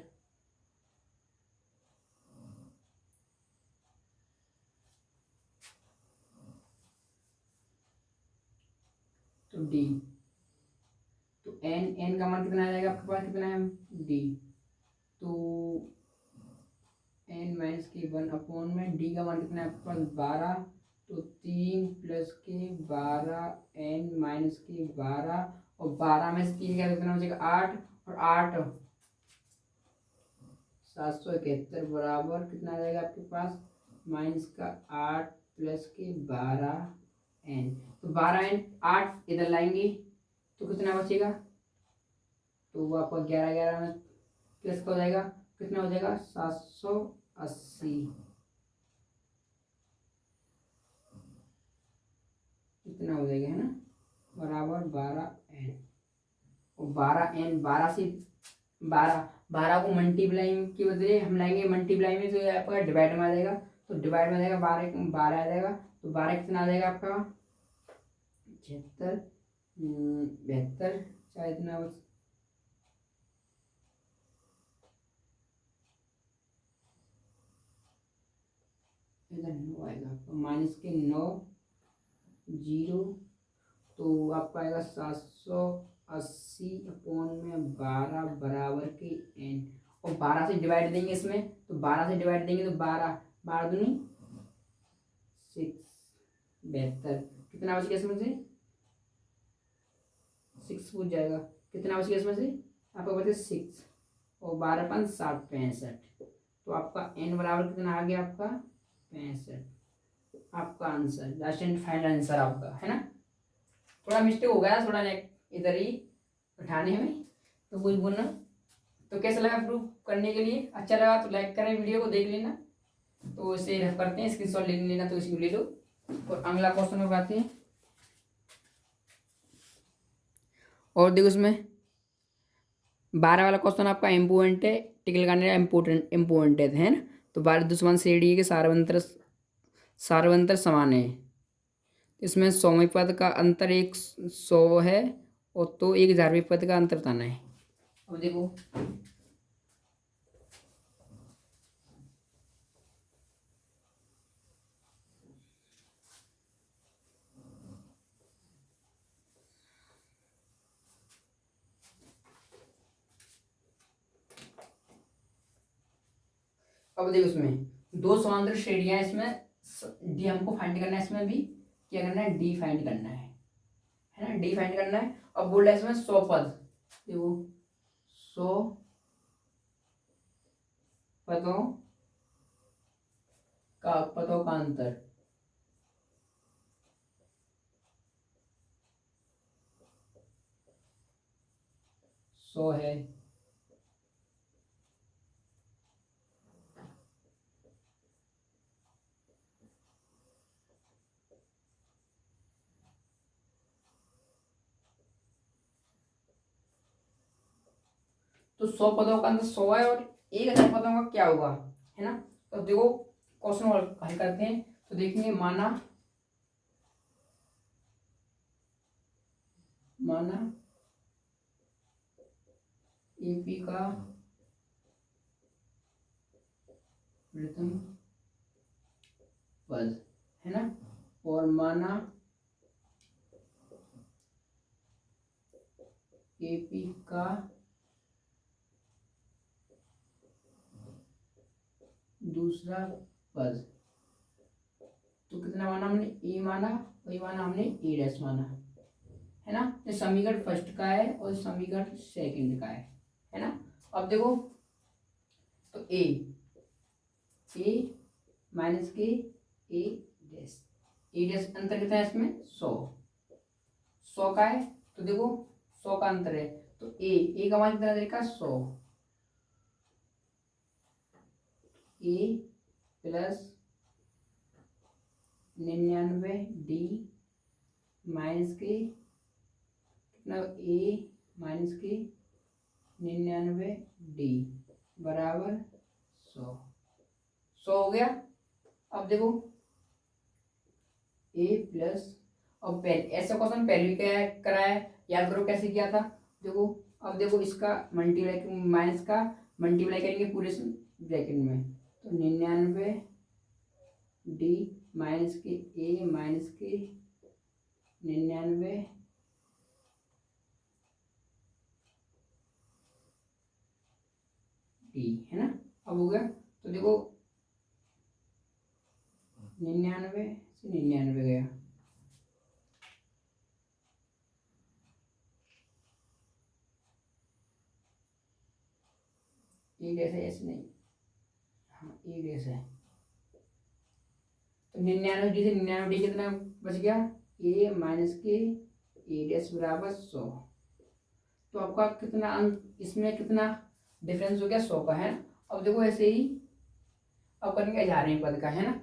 तो डी, तो एन का मान कितना आ जाएगा आपके पास, कितना है डी, तो एन माइनस के 1 में डी का मान कितना है आपके पास 12, तो 3 प्लस के 12 एन माइनस के 12 और 12 में से 3 क्या कितना हो जाएगा 8 और 8 771 बराबर कितना आ जाएगा आपके पास माइनस का 8 प्लस के 12 एन, तो 12 एन 8 इधर लाएंगे तो कितना बचेगा, तो वो आपका 11 11 में प्लस का हो जाएगा, कितना हो जाएगा 780, इतना हो जाएगा है ना, बराबर 12 एन, और 12 एन 12 से 12 को मल्टीप्लाई के बदले हम लाएंगे मल्टीप्लाई में, तो आपका डिवाइड में आ जाएगा, तो डिवाइड में आ जाएगा 12, 12 आ जाएगा। तो 12 कितना आ जाएगा आपका 76, 72, चाहे इतना बस इधर 9 आएगा आपका, माइनस के 9 जीरो, तो आपका आएगा 780 अपॉन में 12 बराबर के n। और 12 से डिवाइड देंगे इसमें, तो 12 से डिवाइड देंगे तो 12, 12 दूनी 6, 72, कितना बच गया इसमें से 6 पूछ जाएगा, कितना बच गया इसमें से आपका बचे 6 और 12 5 60, 65। तो आपका n बराबर कितना आ गया आपका 65, आपका answer last and final answer आपका है ना। थोड़ा मिस्टेक हो गया, थोड़ा इधर ही उठाने में, तो कुछ बोलना। तो कैसा लगा प्रूफ करने के लिए, अच्छा लगा तो लाइक करें, वीडियो को देख लेना। तो इसे रफ करते हैं, स्क्रीनशॉट ले लेना, तो इसी ले लो और अगला क्वेश्चन में आते हैं। और देखो इसमें 12 वाला क्वेश्चन आपका इम्पोर्टेंट है, टिक लगाने का इम्पोर्टेंट है ना। तो 12 दुश्मन श्रेणी के सार्वंतर समान है। इसमें 100वें पद का अंतर 100 है और तो 1000वें पद का अंतर बताना है। अब देखो इसमें 2 समांतर श्रेणियां, इसमें डी हमको फाइंड करना है, इसमें भी क्या करना है डी फाइंड करना है ना, डी फाइंड करना है। अब बोल रहा है इसमें 100 पद, देखो 100 पदों का अंतर, सौ है। तो 100 पदों का अंतर 100 है और 1000 पदों का क्या होगा, है ना। तो देखो क्वेश्चन हल करते हैं, तो देखेंगे माना एपी का प्रथम पद है ना, और माना एपी का दूसरा पद। तो कितना माना हमने ए माना, वही माना हमने ए डैश माना, है ना। ये समीकरण फर्स्ट का है और समीकरण सेकंड का है ना। अब देखो तो ए माइनस के ए डैश अंतर कितना है इसमें 100 का है। तो देखो 100 का अंतर है, तो ए का मान कितना रहेगा 100, ए प्लस 99 डी माइनस के कितना ए माइनस के 99 डी बराबर 100 हो गया। अब देखो ए प्लस, अब पहले ऐसा क्वेश्चन पहले भी क्या कराया है, याद करो कैसे किया था। देखो अब देखो इसका मल्टीप्लाई माइनस का मल्टीप्लाई करेंगे पूरे ब्रैकेट में, तो 99 डी माइनस के ए माइनस के 99 डी है ना। अब हो गया, तो देखो 99 से 99 गया, ए डैश है ऐसे नहीं, हाँ ए डैश है। तो 99 डी से 99 डी कितना बच गया ए माइनस के ए डैश बराबर 100। तो आपका कितना अंक इसमें कितना डिफरेंस हो गया 100 का है ना। अब देखो ऐसे ही अब करेंगे 1000वें पद का है ना,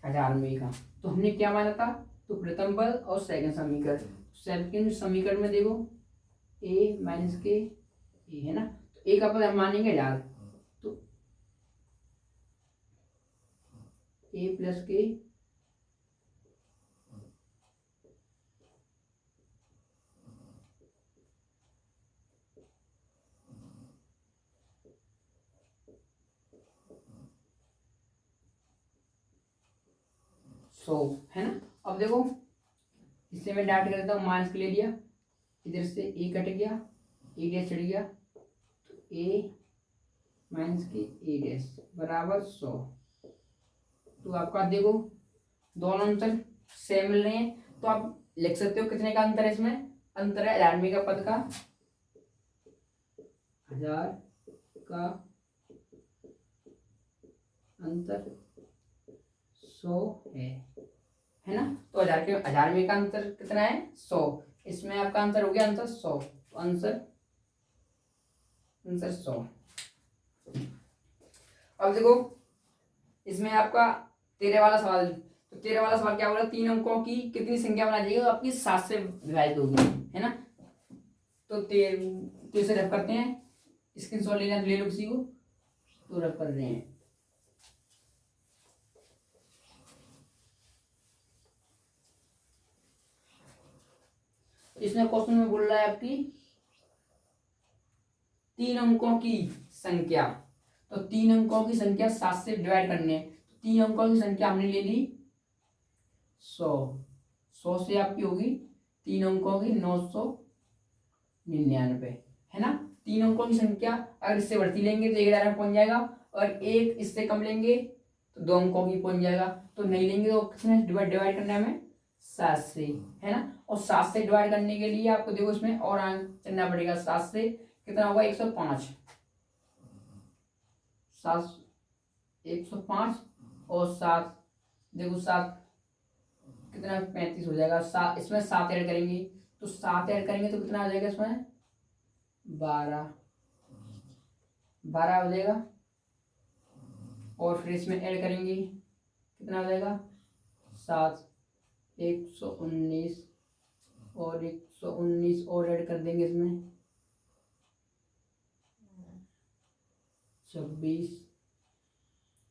1000वें का। तो हमने क्या माना था, तो प्रथम पद और सेकंड समीकरण में देखो ए माइनस के ए है ना, तो ए का पद हम मानेंगे 1000, तो ए प्लस के सो, है ना। अब देखो इससे मैं डाट कर देता हूँ, माइनस के ले लिया, इधर से ए कट गया, ए डैश चढ़ गया, तो ए माइनस के ए डैश बराबर 100। तो आपका देखो दोनों आंसर सेम मिल रहे हैं, तो आप लिख सकते हो कितने का अंतर है इसमें। अंतर है 1000 का पद का, 1000 का अंतर 100 है ना। तो 1000 में का अंतर कितना है 100, इसमें आपका आंसर हो गया आंसर 100, तो आंसर 100। अब देखो इसमें आपका 13 वाला सवाल, तो 13 वाला सवाल क्या होगा, 3 अंकों की कितनी संख्या बना जाएगी, आपकी 7 से विभाजित होगी, है ना। तो इसे रफ करते हैं, स्क्रीनशॉट लेना तो ले लो किसी को, तो रफ कर रहे हैं। इसमें क्वेश्चन में बोल रहा है आपकी 3 अंकों की संख्या, तो 3 अंकों की संख्या 7 से डिवाइड करनी है, तो 3 अंकों की संख्या हमने ले ली 100 से आपकी होगी 3 अंकों की 999, है ना। 3 अंकों की संख्या अगर इससे बढ़ती लेंगे तो 1000 में पहुंच जाएगा, और एक इससे कम लेंगे तो 2 अंकों की पहुंच जाएगा, तो नहीं लेंगे तो किसने डिवाइड करना है हमें 7 से, है ना। और 7 से डिवाइड करने के लिए आपको देखो इसमें और अंक चलना पड़ेगा, 7 से कितना होगा 105, 105 और 7 देखो 7 कितना 35 हो जाएगा, 7 इसमें 7 ऐड करेंगे, तो 7 ऐड करेंगे तो कितना हो जाएगा इसमें 12 हो जाएगा, और फिर इसमें ऐड करेंगे कितना हो जाएगा 7 119, और 119 और ऐड कर देंगे इसमें 26।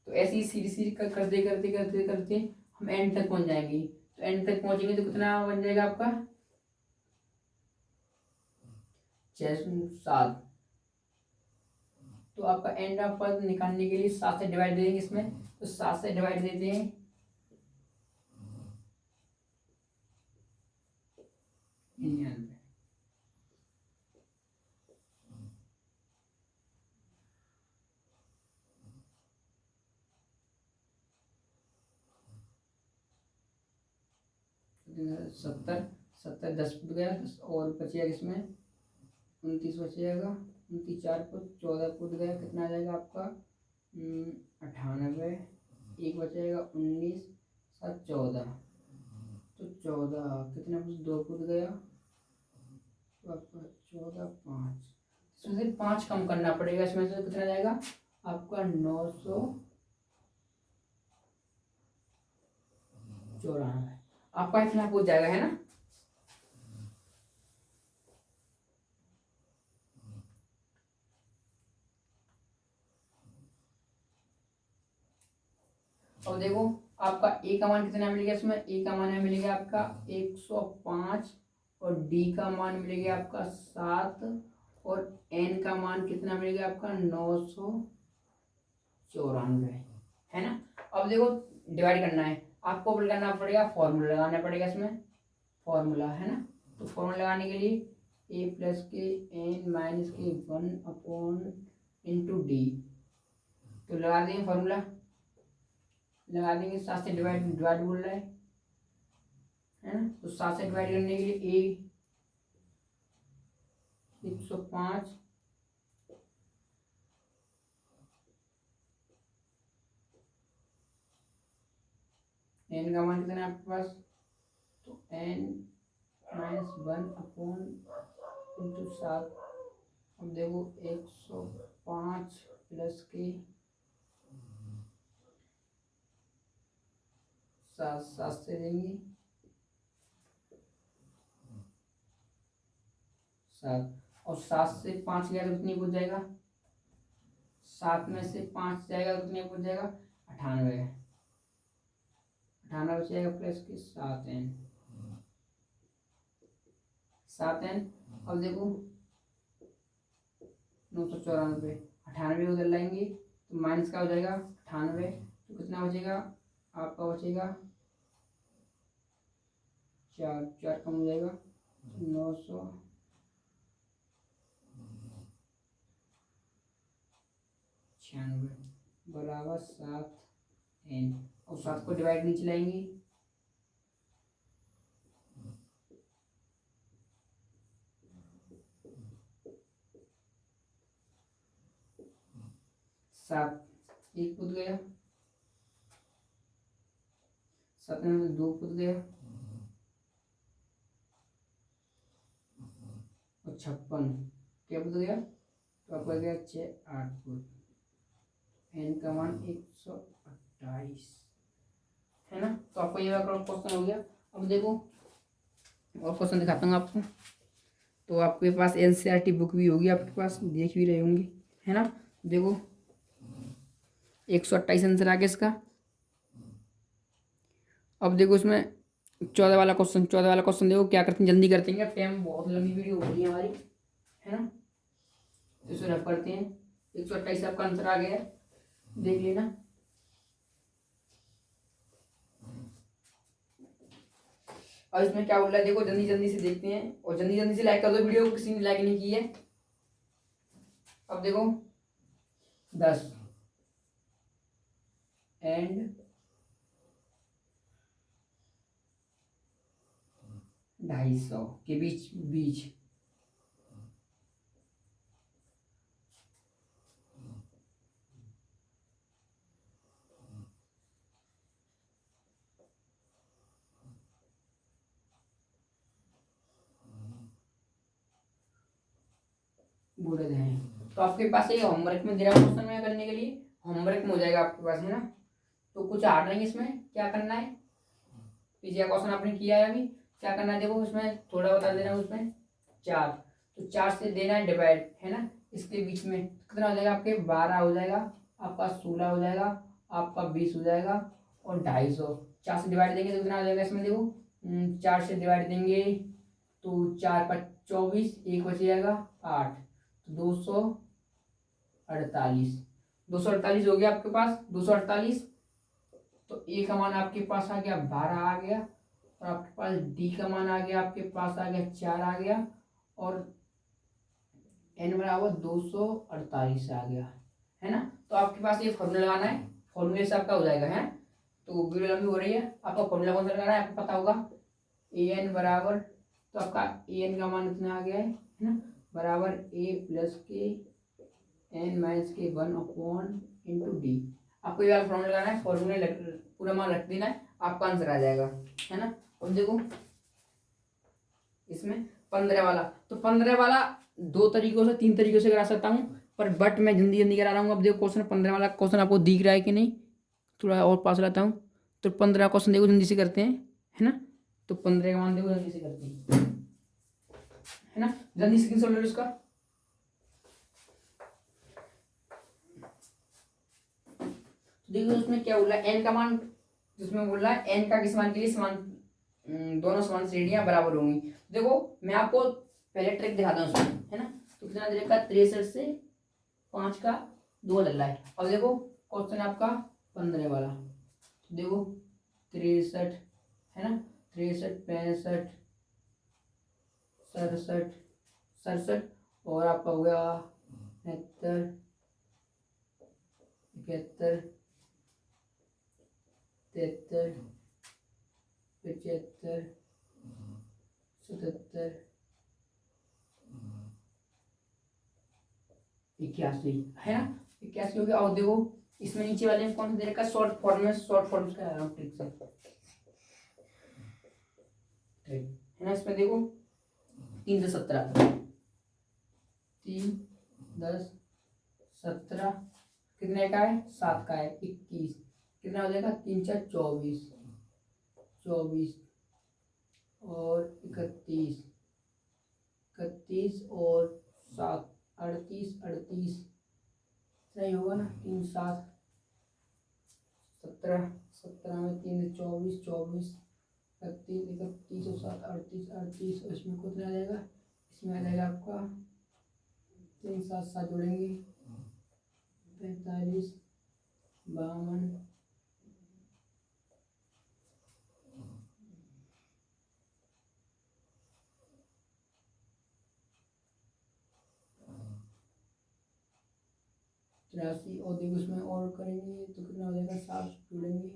तो ऐसे ही सीरीज करते करते करते करते हम एंड तक पहुंच जाएंगे, तो एंड तक पहुंचेंगे तो कितना बन जाएगा आपका 607। तो आपका एंड ऑफ पद निकालने के लिए 7 से डिवाइड दे देंगे इसमें, तो 7 से डिवाइड देते हैं 99, 70 70 10 फुट गया, 10 और बचेगा इसमें 29 बचेगा, 29 4 फुट 14 फुट गया, कितना आ जाएगा आपका 98, एक बचेगा 19 7 14, तो 14 कितना कुछ 2 फुट गया, तो आपका 14 5, इसमें से 5 कम करना पड़ेगा, इसमें से कितना जाएगा आपका 994, आपका इतना पूछ जाएगा, है ना। अब देखो आपका ए का मान कितना मिलेगा, इसमें ए का मान मिलेगा आपका 105, और डी का मान मिलेगा आपका 7, और एन का मान कितना मिलेगा आपका 994, है ना। अब देखो डिवाइड करना है, आपको करना पड़ेगा, फॉर्मूला लगाना पड़ेगा इसमें, फॉर्मूला, है ना। तो फॉर्मूला लगाने के लिए ए प्लस के एन माइनस के 1 इंटू डी, तो लगा देंगे फॉर्मूला, लगा देंगे 7 से डिवाइड डिवाइड बोल रहा है ना। तो 7 से डिवाइड करने के लिए ए 105 एन का मान कितना है आपके पास, तो एन माइनस 1/7। अब देखो 105 प्लस के 7 से देंगे 7, और 7 से 5 गया तो कितनी पूछ जाएगा, 7 में से 5 जाएगा तो कितनी पूछ जाएगा 98, 98 बचेगा प्लस के 7n, 7n। अब देखो 994, 98 उधर लाएंगे तो माइनस का हो जाएगा 98, तो कितना बचेगा आपका, बचेगा 4, 4 कम हो जाएगा 996 बराबर 7n। और 7 को डिवाइड नीचे लाएंगे, 7 एक कूद गया, 7 में 2 कूद गया और 56 क्या कूद गया, तो आपका गया 6, 8 कूद। n का मान 128 है ना। तो आपको ये वाला क्वेश्चन हो गया। अब देखो और क्वेश्चन दिखाता हूँ आपको। तो आपके पास एनसीईआरटी बुक भी होगी, आपके पास देख भी रहे होंगे, है ना। देखो 128 आंसर आ गया इसका। अब देखो इसमें 14 वाला क्वेश्चन, 14 वाला क्वेश्चन देखो क्या करते हैं, जल्दी करते हैं, टाइम बहुत लंबी वीडियो हो रही है हमारी, है ना। तो इसे रफ करते हैं। 128 आपका आंसर आ गया है, देख लेना। और इसमें क्या बोल रहा है देखो, जल्दी जल्दी से देखते हैं और जल्दी जल्दी से लाइक कर दो वीडियो को, किसी ने लाइक नहीं की है। अब देखो 10 एंड 250 के बीच बीच बोले हैं। तो आपके पास ये होमवर्क में दे रहा क्वेश्चन में करने के लिए, होमवर्क में हो जाएगा आपके पास, है ना। तो कुछ हार्ड नहीं, इसमें क्या करना है, पीछे क्वेश्चन आपने किया है अभी, क्या करना है देखो उसमें थोड़ा बता देना। उसमें 4, तो 4 से देना है डिवाइड, है ना। इसके बीच में कितना हो जाएगा आपके, 12 हो जाएगा, आपका 16 हो जाएगा, आपका 20 हो जाएगा और 250। 4 से डिवाइड देंगे तो कितना हो जाएगा इसमें देखो, 4 से डिवाइड देंगे तो 4 का 24, एक बच जाएगा 8, तो 248, 248 हो गया आपके पास, 248। तो ए का मान आपके पास आ गया 12 आ गया, और आपके पास डी का मान आ गया, आपके पास आ गया 4 आ गया, और एन बराबर 248 आ गया, है ना। तो आपके पास ये फॉर्मूला लगाना है, फॉर्मूले से आपका हो जाएगा, है। तो वीडियो लंबी हो रही है, आपका फॉर्मूला कौन सा लगाना है आपको पता होगा। ए एन बराबर, तो आपका ए एन का मान इतना आ गया है ना, बराबर ए प्लस के एन माइनस के 1/डी। आपको ये वाला फॉर्मूला लगाना है, फॉर्मूले पूरा मान रख देना है, आपका आंसर आ जाएगा, है ना। अब देखो इसमें 15 वाला, तो 15 वाला 2 तरीकों से 3 तरीकों से करा सकता हूँ, पर बट मैं जल्दी जल्दी करा रहा हूँ। अब देखो क्वेश्चन 15 वाला क्वेश्चन आपको दिख रहा है कि नहीं, थोड़ा और पास लाता हूँ। तो 15 क्वेश्चन देखो जल्दी से करते हैं, है ना। तो 15 का मान देखो जल्दी से करते हैं, है ना। जल्दी स्क्रीनशॉट ले लो उसका। देखो उसमें क्या बोल रहा है, एन का मान, जिसमें बोल रहा है एन का किस मान के लिए समान, दोनों समान श्रेणियां बराबर होंगी। देखो मैं आपको पहले ट्रिक दिखाता हूँ उसमें, है ना। तो कितना दे रखा है, 63 से 5 का 2 डल रहा है। अब देखो क्वेश्चन आपका 15 वाला, देखो 63, है ना, 63, 65, 67, 67, और आपका हो गया 69, 71, 73, 75, 77, 81, है ना। 81 हो गया। और देखो इसमें नीचे वाले में कौन सा दे रखा है, शॉर्ट फॉर्म में, शॉर्ट फॉर्म का ट्रिक से, है ना। इसमें देखो 3 से 17, 3, 10, 17, कितने का है, 7 का है, 21, कितना हो जाएगा, 3 4 24, 24 और 31, 31 और 7 38, 38 सही होगा ना, 3 7 17, 17 में 3 24, 24 31, 31 और 7 38, 38 और इसमें कितना आ जाएगा, इसमें आ जाएगा आपका 3 7 7 जोड़ेंगे 45, 52, 83 और देखो इसमें और करेंगे तो कितना हो जाएगा, 7 जोड़ेंगे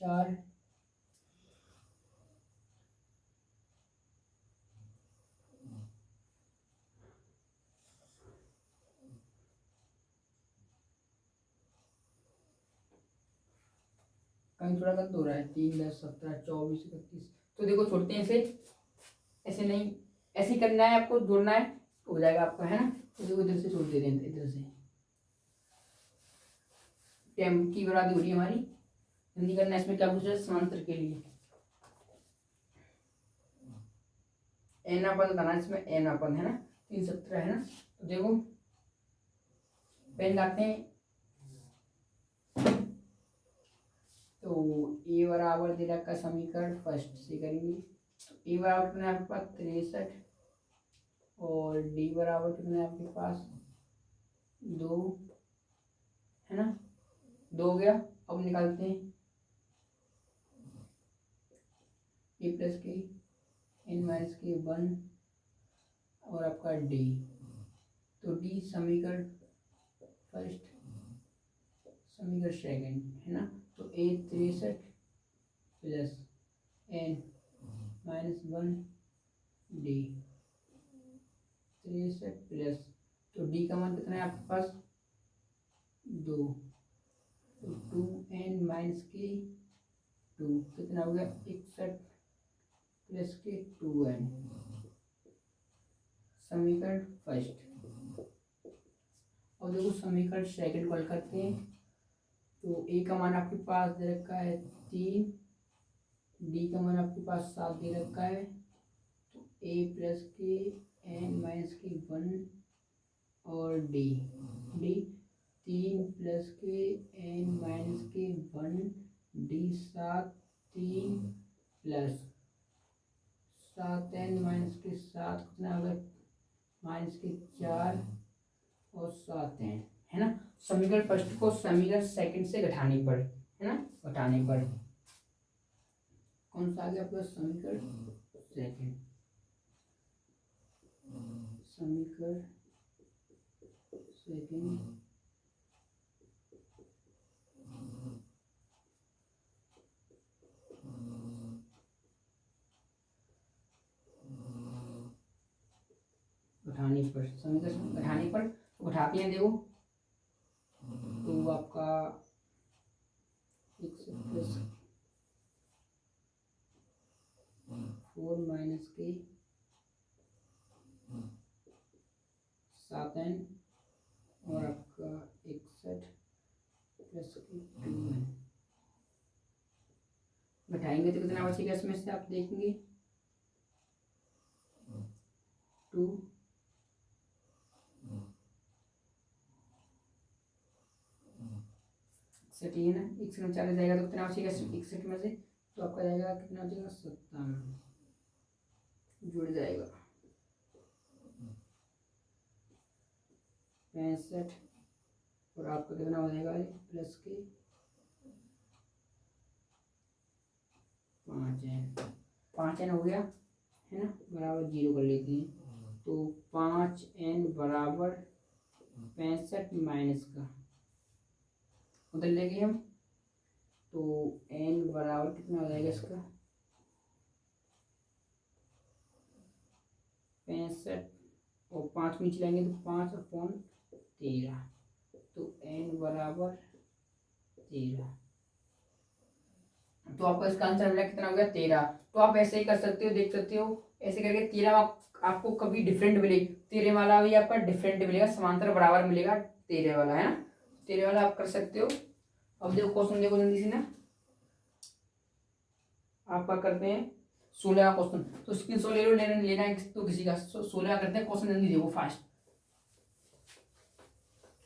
4, कहीं थोड़ा गलत हो रहा है, 3 10 17 24 31। तो देखो छोड़ते हैं ऐसे, ऐसे नहीं, ऐसे ही करना है आपको, जोड़ना है तो हो जाएगा आपका, है ना। तो देखो इधर से छोड़ दे रहे हैं, इधर से टेम की बराबरी हो रही है हमारी, जल्दी करना है। इसमें क्या पूछ रहा है, समांतर के लिए एन अपन बताना, इसमें एन अपन है ना, 3 17 है ना। तो देखो पेन काटते हैं, तो ए बराबर दे रखा समीकरण फर्स्ट से करेंगे। तो ए बराबर कितना है आपके पास 63 और डी बराबर कितना है आपके पास 2, है ना, 2 हो गया। अब निकालते हैं ए प्लस के एन माइनस के 1 और आपका डी। तो डी समीकरण फर्स्ट, समीकरण सेकंड, है ना। तो a 63 plus n minus 1 d, 63 plus, तो डी का मान कितना है आपके पास 2, तो 2n माइनस के 2 कितना हो गया 61 प्लस के 2n, समीकरण फर्स्ट। और देखो समीकरण सेकंड को हल करते हैं। तो ए का मान आपके पास दे रखा है 3, डी का मान आपके पास 7 दे रखा है। तो ए प्लस के एन माइनस के 1 और डी, डी 3 प्लस के एन माइनस के 1 डी 7, 3 प्लस 7n माइनस के 7 कितना होगा माइनस के 4 और 7n, है ना। समीकरण फर्स्ट को समीकरण सेकंड से घटाने पर, है ना, घटाने पर कौन सा आ गया आपका समीकरण सेकंड, समीकरण सेकंड घटाने पर, समीकरण घटाने पर तो घटाते हैं देखो, तो आपका x प्लस 4 माइनस के 7n और आपका 61 प्लस के 2n घटाएंगे तो कितना बचेगा इसमें से आप देखेंगे 2 61 है ना, 61 में 4 जाएगा तो कितना बचेगा 61 में से, तो आपका जाएगा कितना बचेगा 57 जुड़ जाएगा 65 और आपका कितना हो जाएगा प्लस के 5n हो गया, है ना, बराबर 0 कर लेते हैं। तो 5n बराबर 65 माइनस का उधर लेंगे हम, तो n बराबर कितना हो जाएगा इसका 65 और 5 नीचे लाएंगे तो 5/13, तो n बराबर 13। तो आपका इसका आंसर मिला कितना हो गया 13। तो आप ऐसे ही कर सकते हो, देख सकते हो ऐसे करके 13 आपको कभी डिफरेंट मिले, 13 वाला भी आपका डिफरेंट मिलेगा, समांतर बराबर मिलेगा 13 वाला, है ना, 13 वाला आप कर सकते हो। अब देखो क्वेश्चन देखो जल्दी से ना, आपका करते हैं 16 का क्वेश्चन, तो स्क्रीन शॉट ले लो, लेना है तो किसी का। 16 करते हैं क्वेश्चन, जल्दी देखो फास्ट,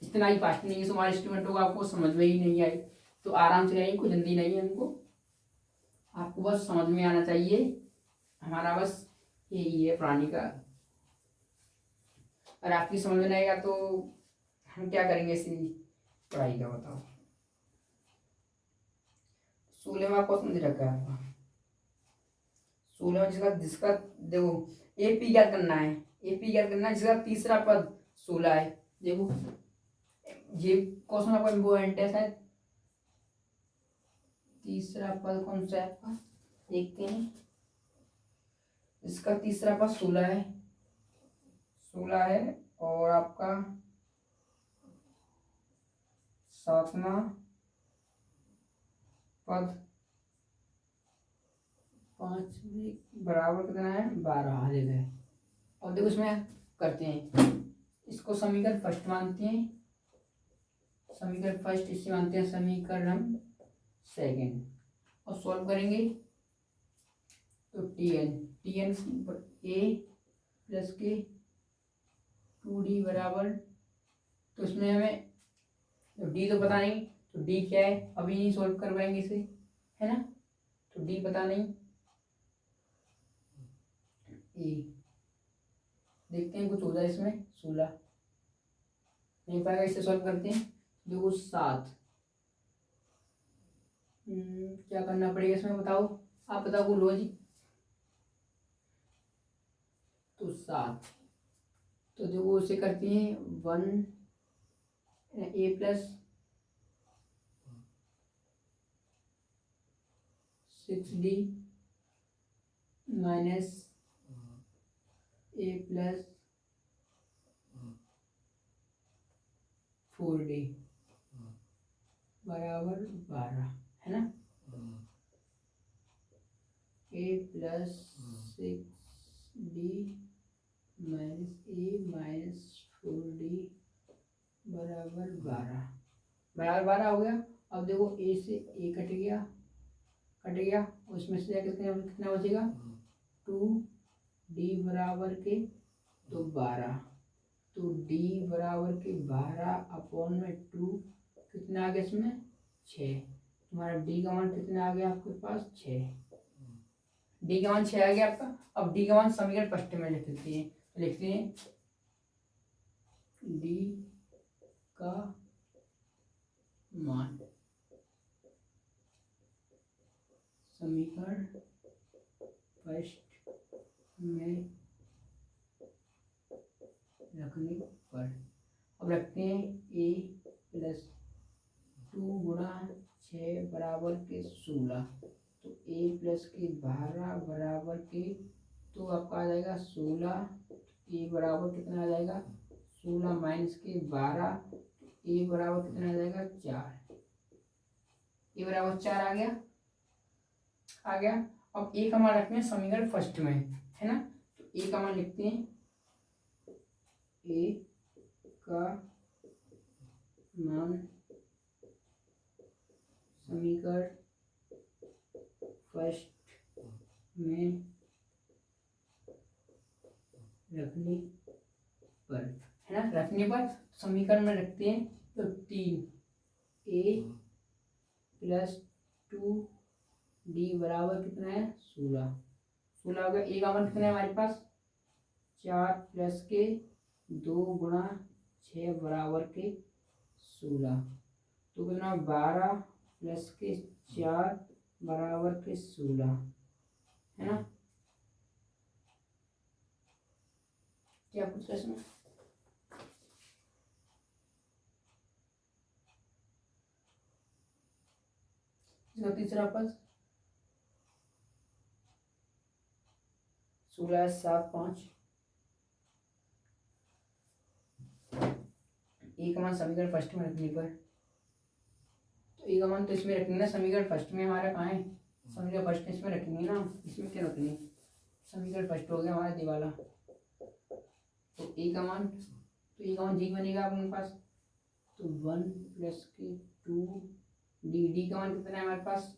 इतना ही फास्ट नहीं है तुम्हारे स्टूडेंटों को, आपको समझ में ही नहीं आई तो आराम से आइए, कोई जल्दी नहीं है उनको, आपको बस समझ में आना चाहिए, हमारा बस यही है प्राणी का। और आपकी समझ में नहीं आएगा तो हम क्या करेंगे इसी पढ़ाई का, बताओ। 16वां क्वेश्चन दे रखा है आपका, 16वां जिसका जिसका देखो एपी ज्ञात करना है, एपी ज्ञात करना है, जिसका तीसरा पद 16 है। देखो ये क्वेश्चन आपका इम्पोर्टेंट है शायद, तीसरा पद कौन सा है आपका, देखते हैं। इसका तीसरा पद 16 है, 16 है, और आपका 7वां पद 5 बराबर कितना है 12 आ जाएगा। और देखो इसमें करते हैं, इसको समीकरण फर्स्ट मानते हैं, समीकरण फर्स्ट इसे मानते हैं समीकरण सेकंड, और सॉल्व करेंगे तो टी एन ए प्लस के 2d बराबर, तो इसमें हमें डी तो पता नहीं, तो डी क्या है अभी नहीं सॉल्व कर पाएंगे इसे, है ना, तो डी पता नहीं, ए देखते हैं कुछ हो जाए इसमें, 16 नहीं पाएगा, इसे सॉल्व करते हैं। देखो 7, क्या करना पड़ेगा इसमें बताओ, आप बताओ को लॉजिक, तो 7, तो देखो उसे करते हैं 1 ए प्लस 6d माइनस ए प्लस 4d बराबर 12, है ना, ए प्लस 6d माइनस ए माइनस 4d बराबर 12, बराबर 12 हो गया। अब देखो ए से ए कट गया, उसमें से कितना कितना बचेगा 2d बराबर के तो 12, तो d बराबर के 12 अपॉन में 2 कितना आ गया इसमें 6, तुम्हारा d का मान कितना आ गया आपके पास 6, d का मान 6 आ गया आपका। अब d का मान समीकरण फर्स्ट में लिख देते हैं, लिखते हैं d का मान समीकरण फर्स्ट में रखने पर, अब रखते हैं a प्लस 2 गुणा 6 बराबर के 16, तो a प्लस के 12 बराबर के, तो आपका आ जाएगा 16, a बराबर कितना आ जाएगा 16 माइनस के 12, a बराबर कितना आ जाएगा 4, a बराबर 4 आ गया, अब a का मान रखते हैं समीकरण फर्स्ट में, है ना, तो a का मान लिखते हैं, a का मान समीकरण फर्स्ट में रखने पर, है ना, रखने पर समीकरण में रखते हैं तो 3a प्लस 2d बराबर कितना है 16, 16 हो गया। a का मान कितना है हमारे पास 4 प्लस के 2 गुणा 6 बराबर के 16, तो कितना 12 प्लस के 4 बराबर के 16, है ना, क्या पूछ रहा है इसमें, इसका तीसरा पद 16 7 5, ए का मान समीकरण फर्स्ट में रखने पर, तो ए का मान तो इसमें रखेंगे ना, समीकरण फर्स्ट में हमारा कहाँ है, समीकरण फर्स्ट इसमें रखेंगे ना, इसमें क्या रखेंगे, समीकरण फर्स्ट हो गया हमारा दिवाला, तो ए का मान, तो ए का मान जी बनेगा अपने पास, तो 1 प्लस के 2 डी का मान कितना है हमारे पास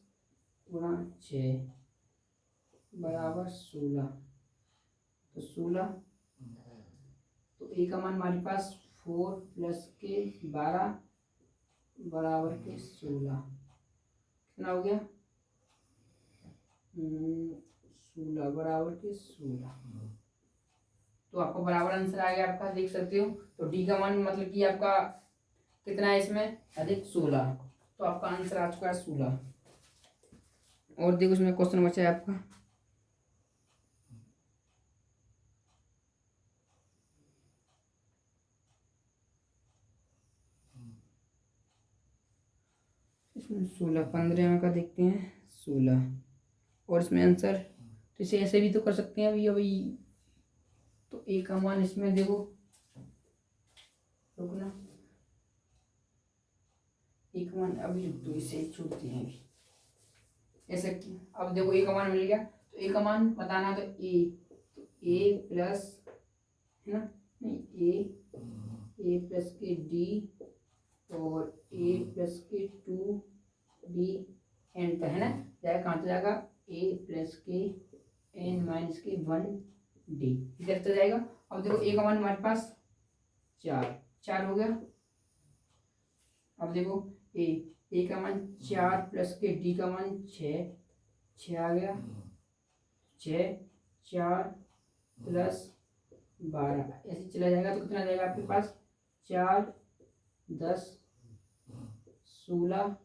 गुणा 6 बराबर 16। तो 16, तो ए का मान हमारे पास 4 प्लस के 12 बराबर के 16 कितना हो गया? 16 बराबर के 16। तो आपको बराबर आंसर आ गया आपका, देख सकते हो। तो डी का मान मतलब कि आपका कितना है इसमें? अधिक 16। तो आपका आंसर आ चुका है 16। और देखो इसमें क्वेश्चन बचा है आपका, इसमें 16 15 में का देखते हैं 16, और इसमें आंसर तो इसे ऐसे भी तो कर सकते हैं अभी अभी। तो ए का मान इसमें देखो, रुकना, ए का मान अभी रुक, तो इसे छोड़ते हैं अभी ऐसे। अब देखो ए का मान मिल गया, तो ए का मान बताना, तो ए प्लस, है ना, नहीं ए प्लस के डी और ए प्लस के 2d एन तक, है ना, जाएगा कहाँ तक जाएगा? ए प्लस के एन माइनस के 1d इधर तक जाएगा। अब देखो ए का मान हमारे पास 4 हो गया। अब देखो ए का मान 4 प्लस के डी का मान 6 आ गया। 6 4 प्लस 12 ऐसे चला जाएगा, तो कितना जाएगा आपके पास? 4 10 16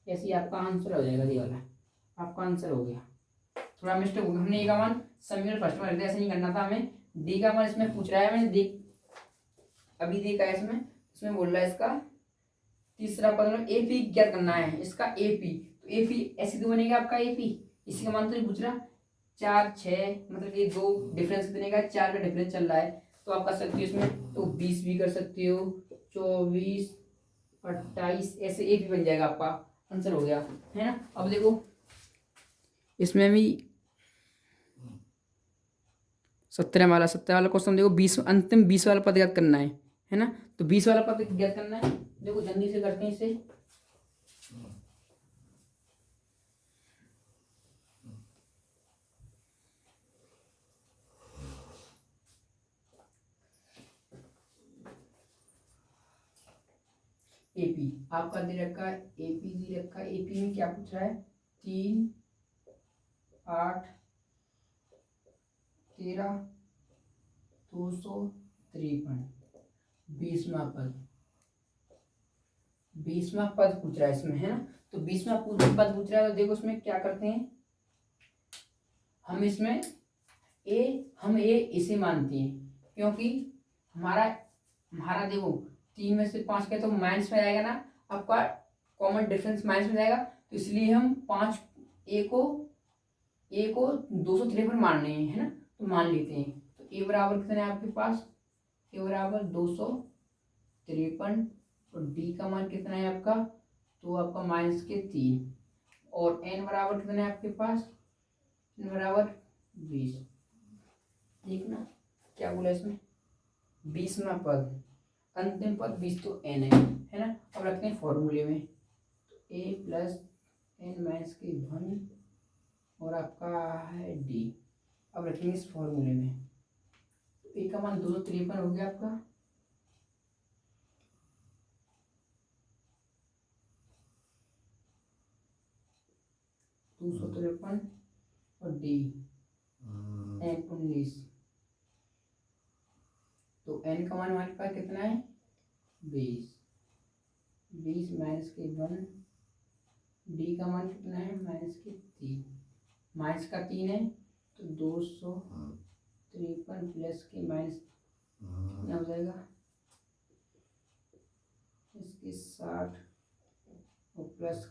ऐसे ही आपका आंसर हो जाएगा। ये वाला आपका आंसर हो गया। थोड़ा मिस्टेक हो गया, हमने ए का मान समीकरण फर्स्ट में रख दिया, ऐसे नहीं करना था हमें। डी का मान इसमें पूछ रहा है, मैंने अभी देखा है इसमें बोल रहा है इसका तीसरा पद एपी क्या करना है, इसका एपी। तो एपी ऐसे तो बनेगा आपका एपी, इसी का मान तो नहीं पूछ रहा। 4 6 मतलब कि 2 डिफरेंस कितने का? 4 का डिफरेंस चल रहा है। तो आप कर सकते हो इसमें, तो 20 भी कर सकते हो, 24 28 ऐसे एपी बन जाएगा आपका, आंसर हो गया, है ना। अब देखो इसमें भी 17 वाला क्वेश्चन देखो, 20 अंतिम 20 वाला पद याद करना है ना। तो 20 वाला पद याद करना है, देखो जल्दी से करते हैं इसे। एपी आपका दे रखा है, एपी दे रखा है। एपी में क्या पूछ रहा है? 3 8 13 253 20वां पद, 20वां पद पूछ रहा है इसमें, है ना। तो 20वां पद पूछ रहा है, तो देखो इसमें क्या करते हैं हम, इसमें हम ए इसे मानते हैं, क्योंकि हमारा देखो 3 में से 5 का तो माइनस में जाएगा ना आपका, कॉमन डिफरेंस माइनस में जाएगा। तो इसलिए हम 5 ए को 253 मान रहे हैं, है ना। तो मान लेते हैं, तो ए बराबर कितना है आपके पास? ए बराबर 253, और डी का मान कितना है आपका? तो आपका माइनस के 3, और एन बराबर कितना है आपके पास? एन बराबर 20। देखना क्या बोला इसमें, 20वां पद अंतिम पद 20 तो एन है ना। अब रखते हैं फॉर्मूले में, तो ए प्लस एन माइनस के 1 और आपका है डी। अब रखेंगे इस फॉर्मूले में, तो ए का मान 253 हो गया आपका, और डी एन 19। तो एन का मान हमारे पास कितना है? 20 माइनस के 1, डी का मान कितना है? माइनस के 3, माइनस का 3 है, तो 253 प्लस के माइनस कितना हो जाएगा इसके 60, और प्लस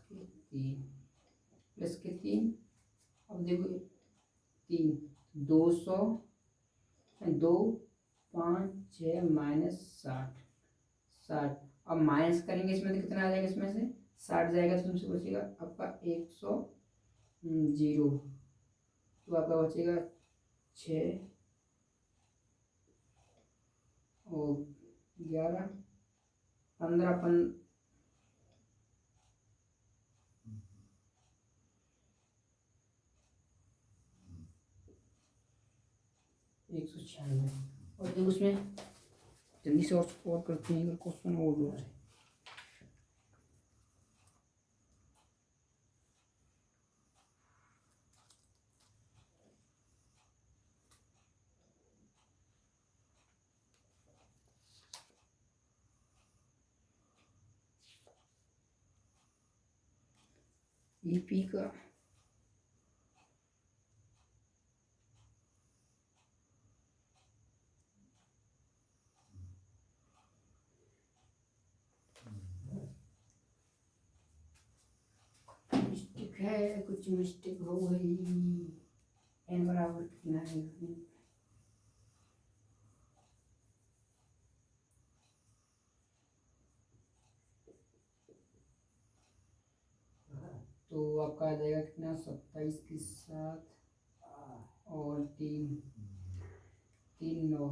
के 3। अब देखो 3 200 2 5 6 माइनस 60। अब माइनस करेंगे इसमें तो कितना आ जाएगा? इसमें से 60 जाएगा, तो तुमसे बचेगा आपका 100, तो आपका बचेगा 6 और 11 15 15 196 और देखो उसमें जल्दी से और स्कोर करते हैं क्वेश्चन और दूर है। ईपी का मिस्टेक है, कुछ मिस्टेक हो गई। n बराबर कितना है? तो आपका आ जाएगा कितना, 27 के साथ और 3 3 9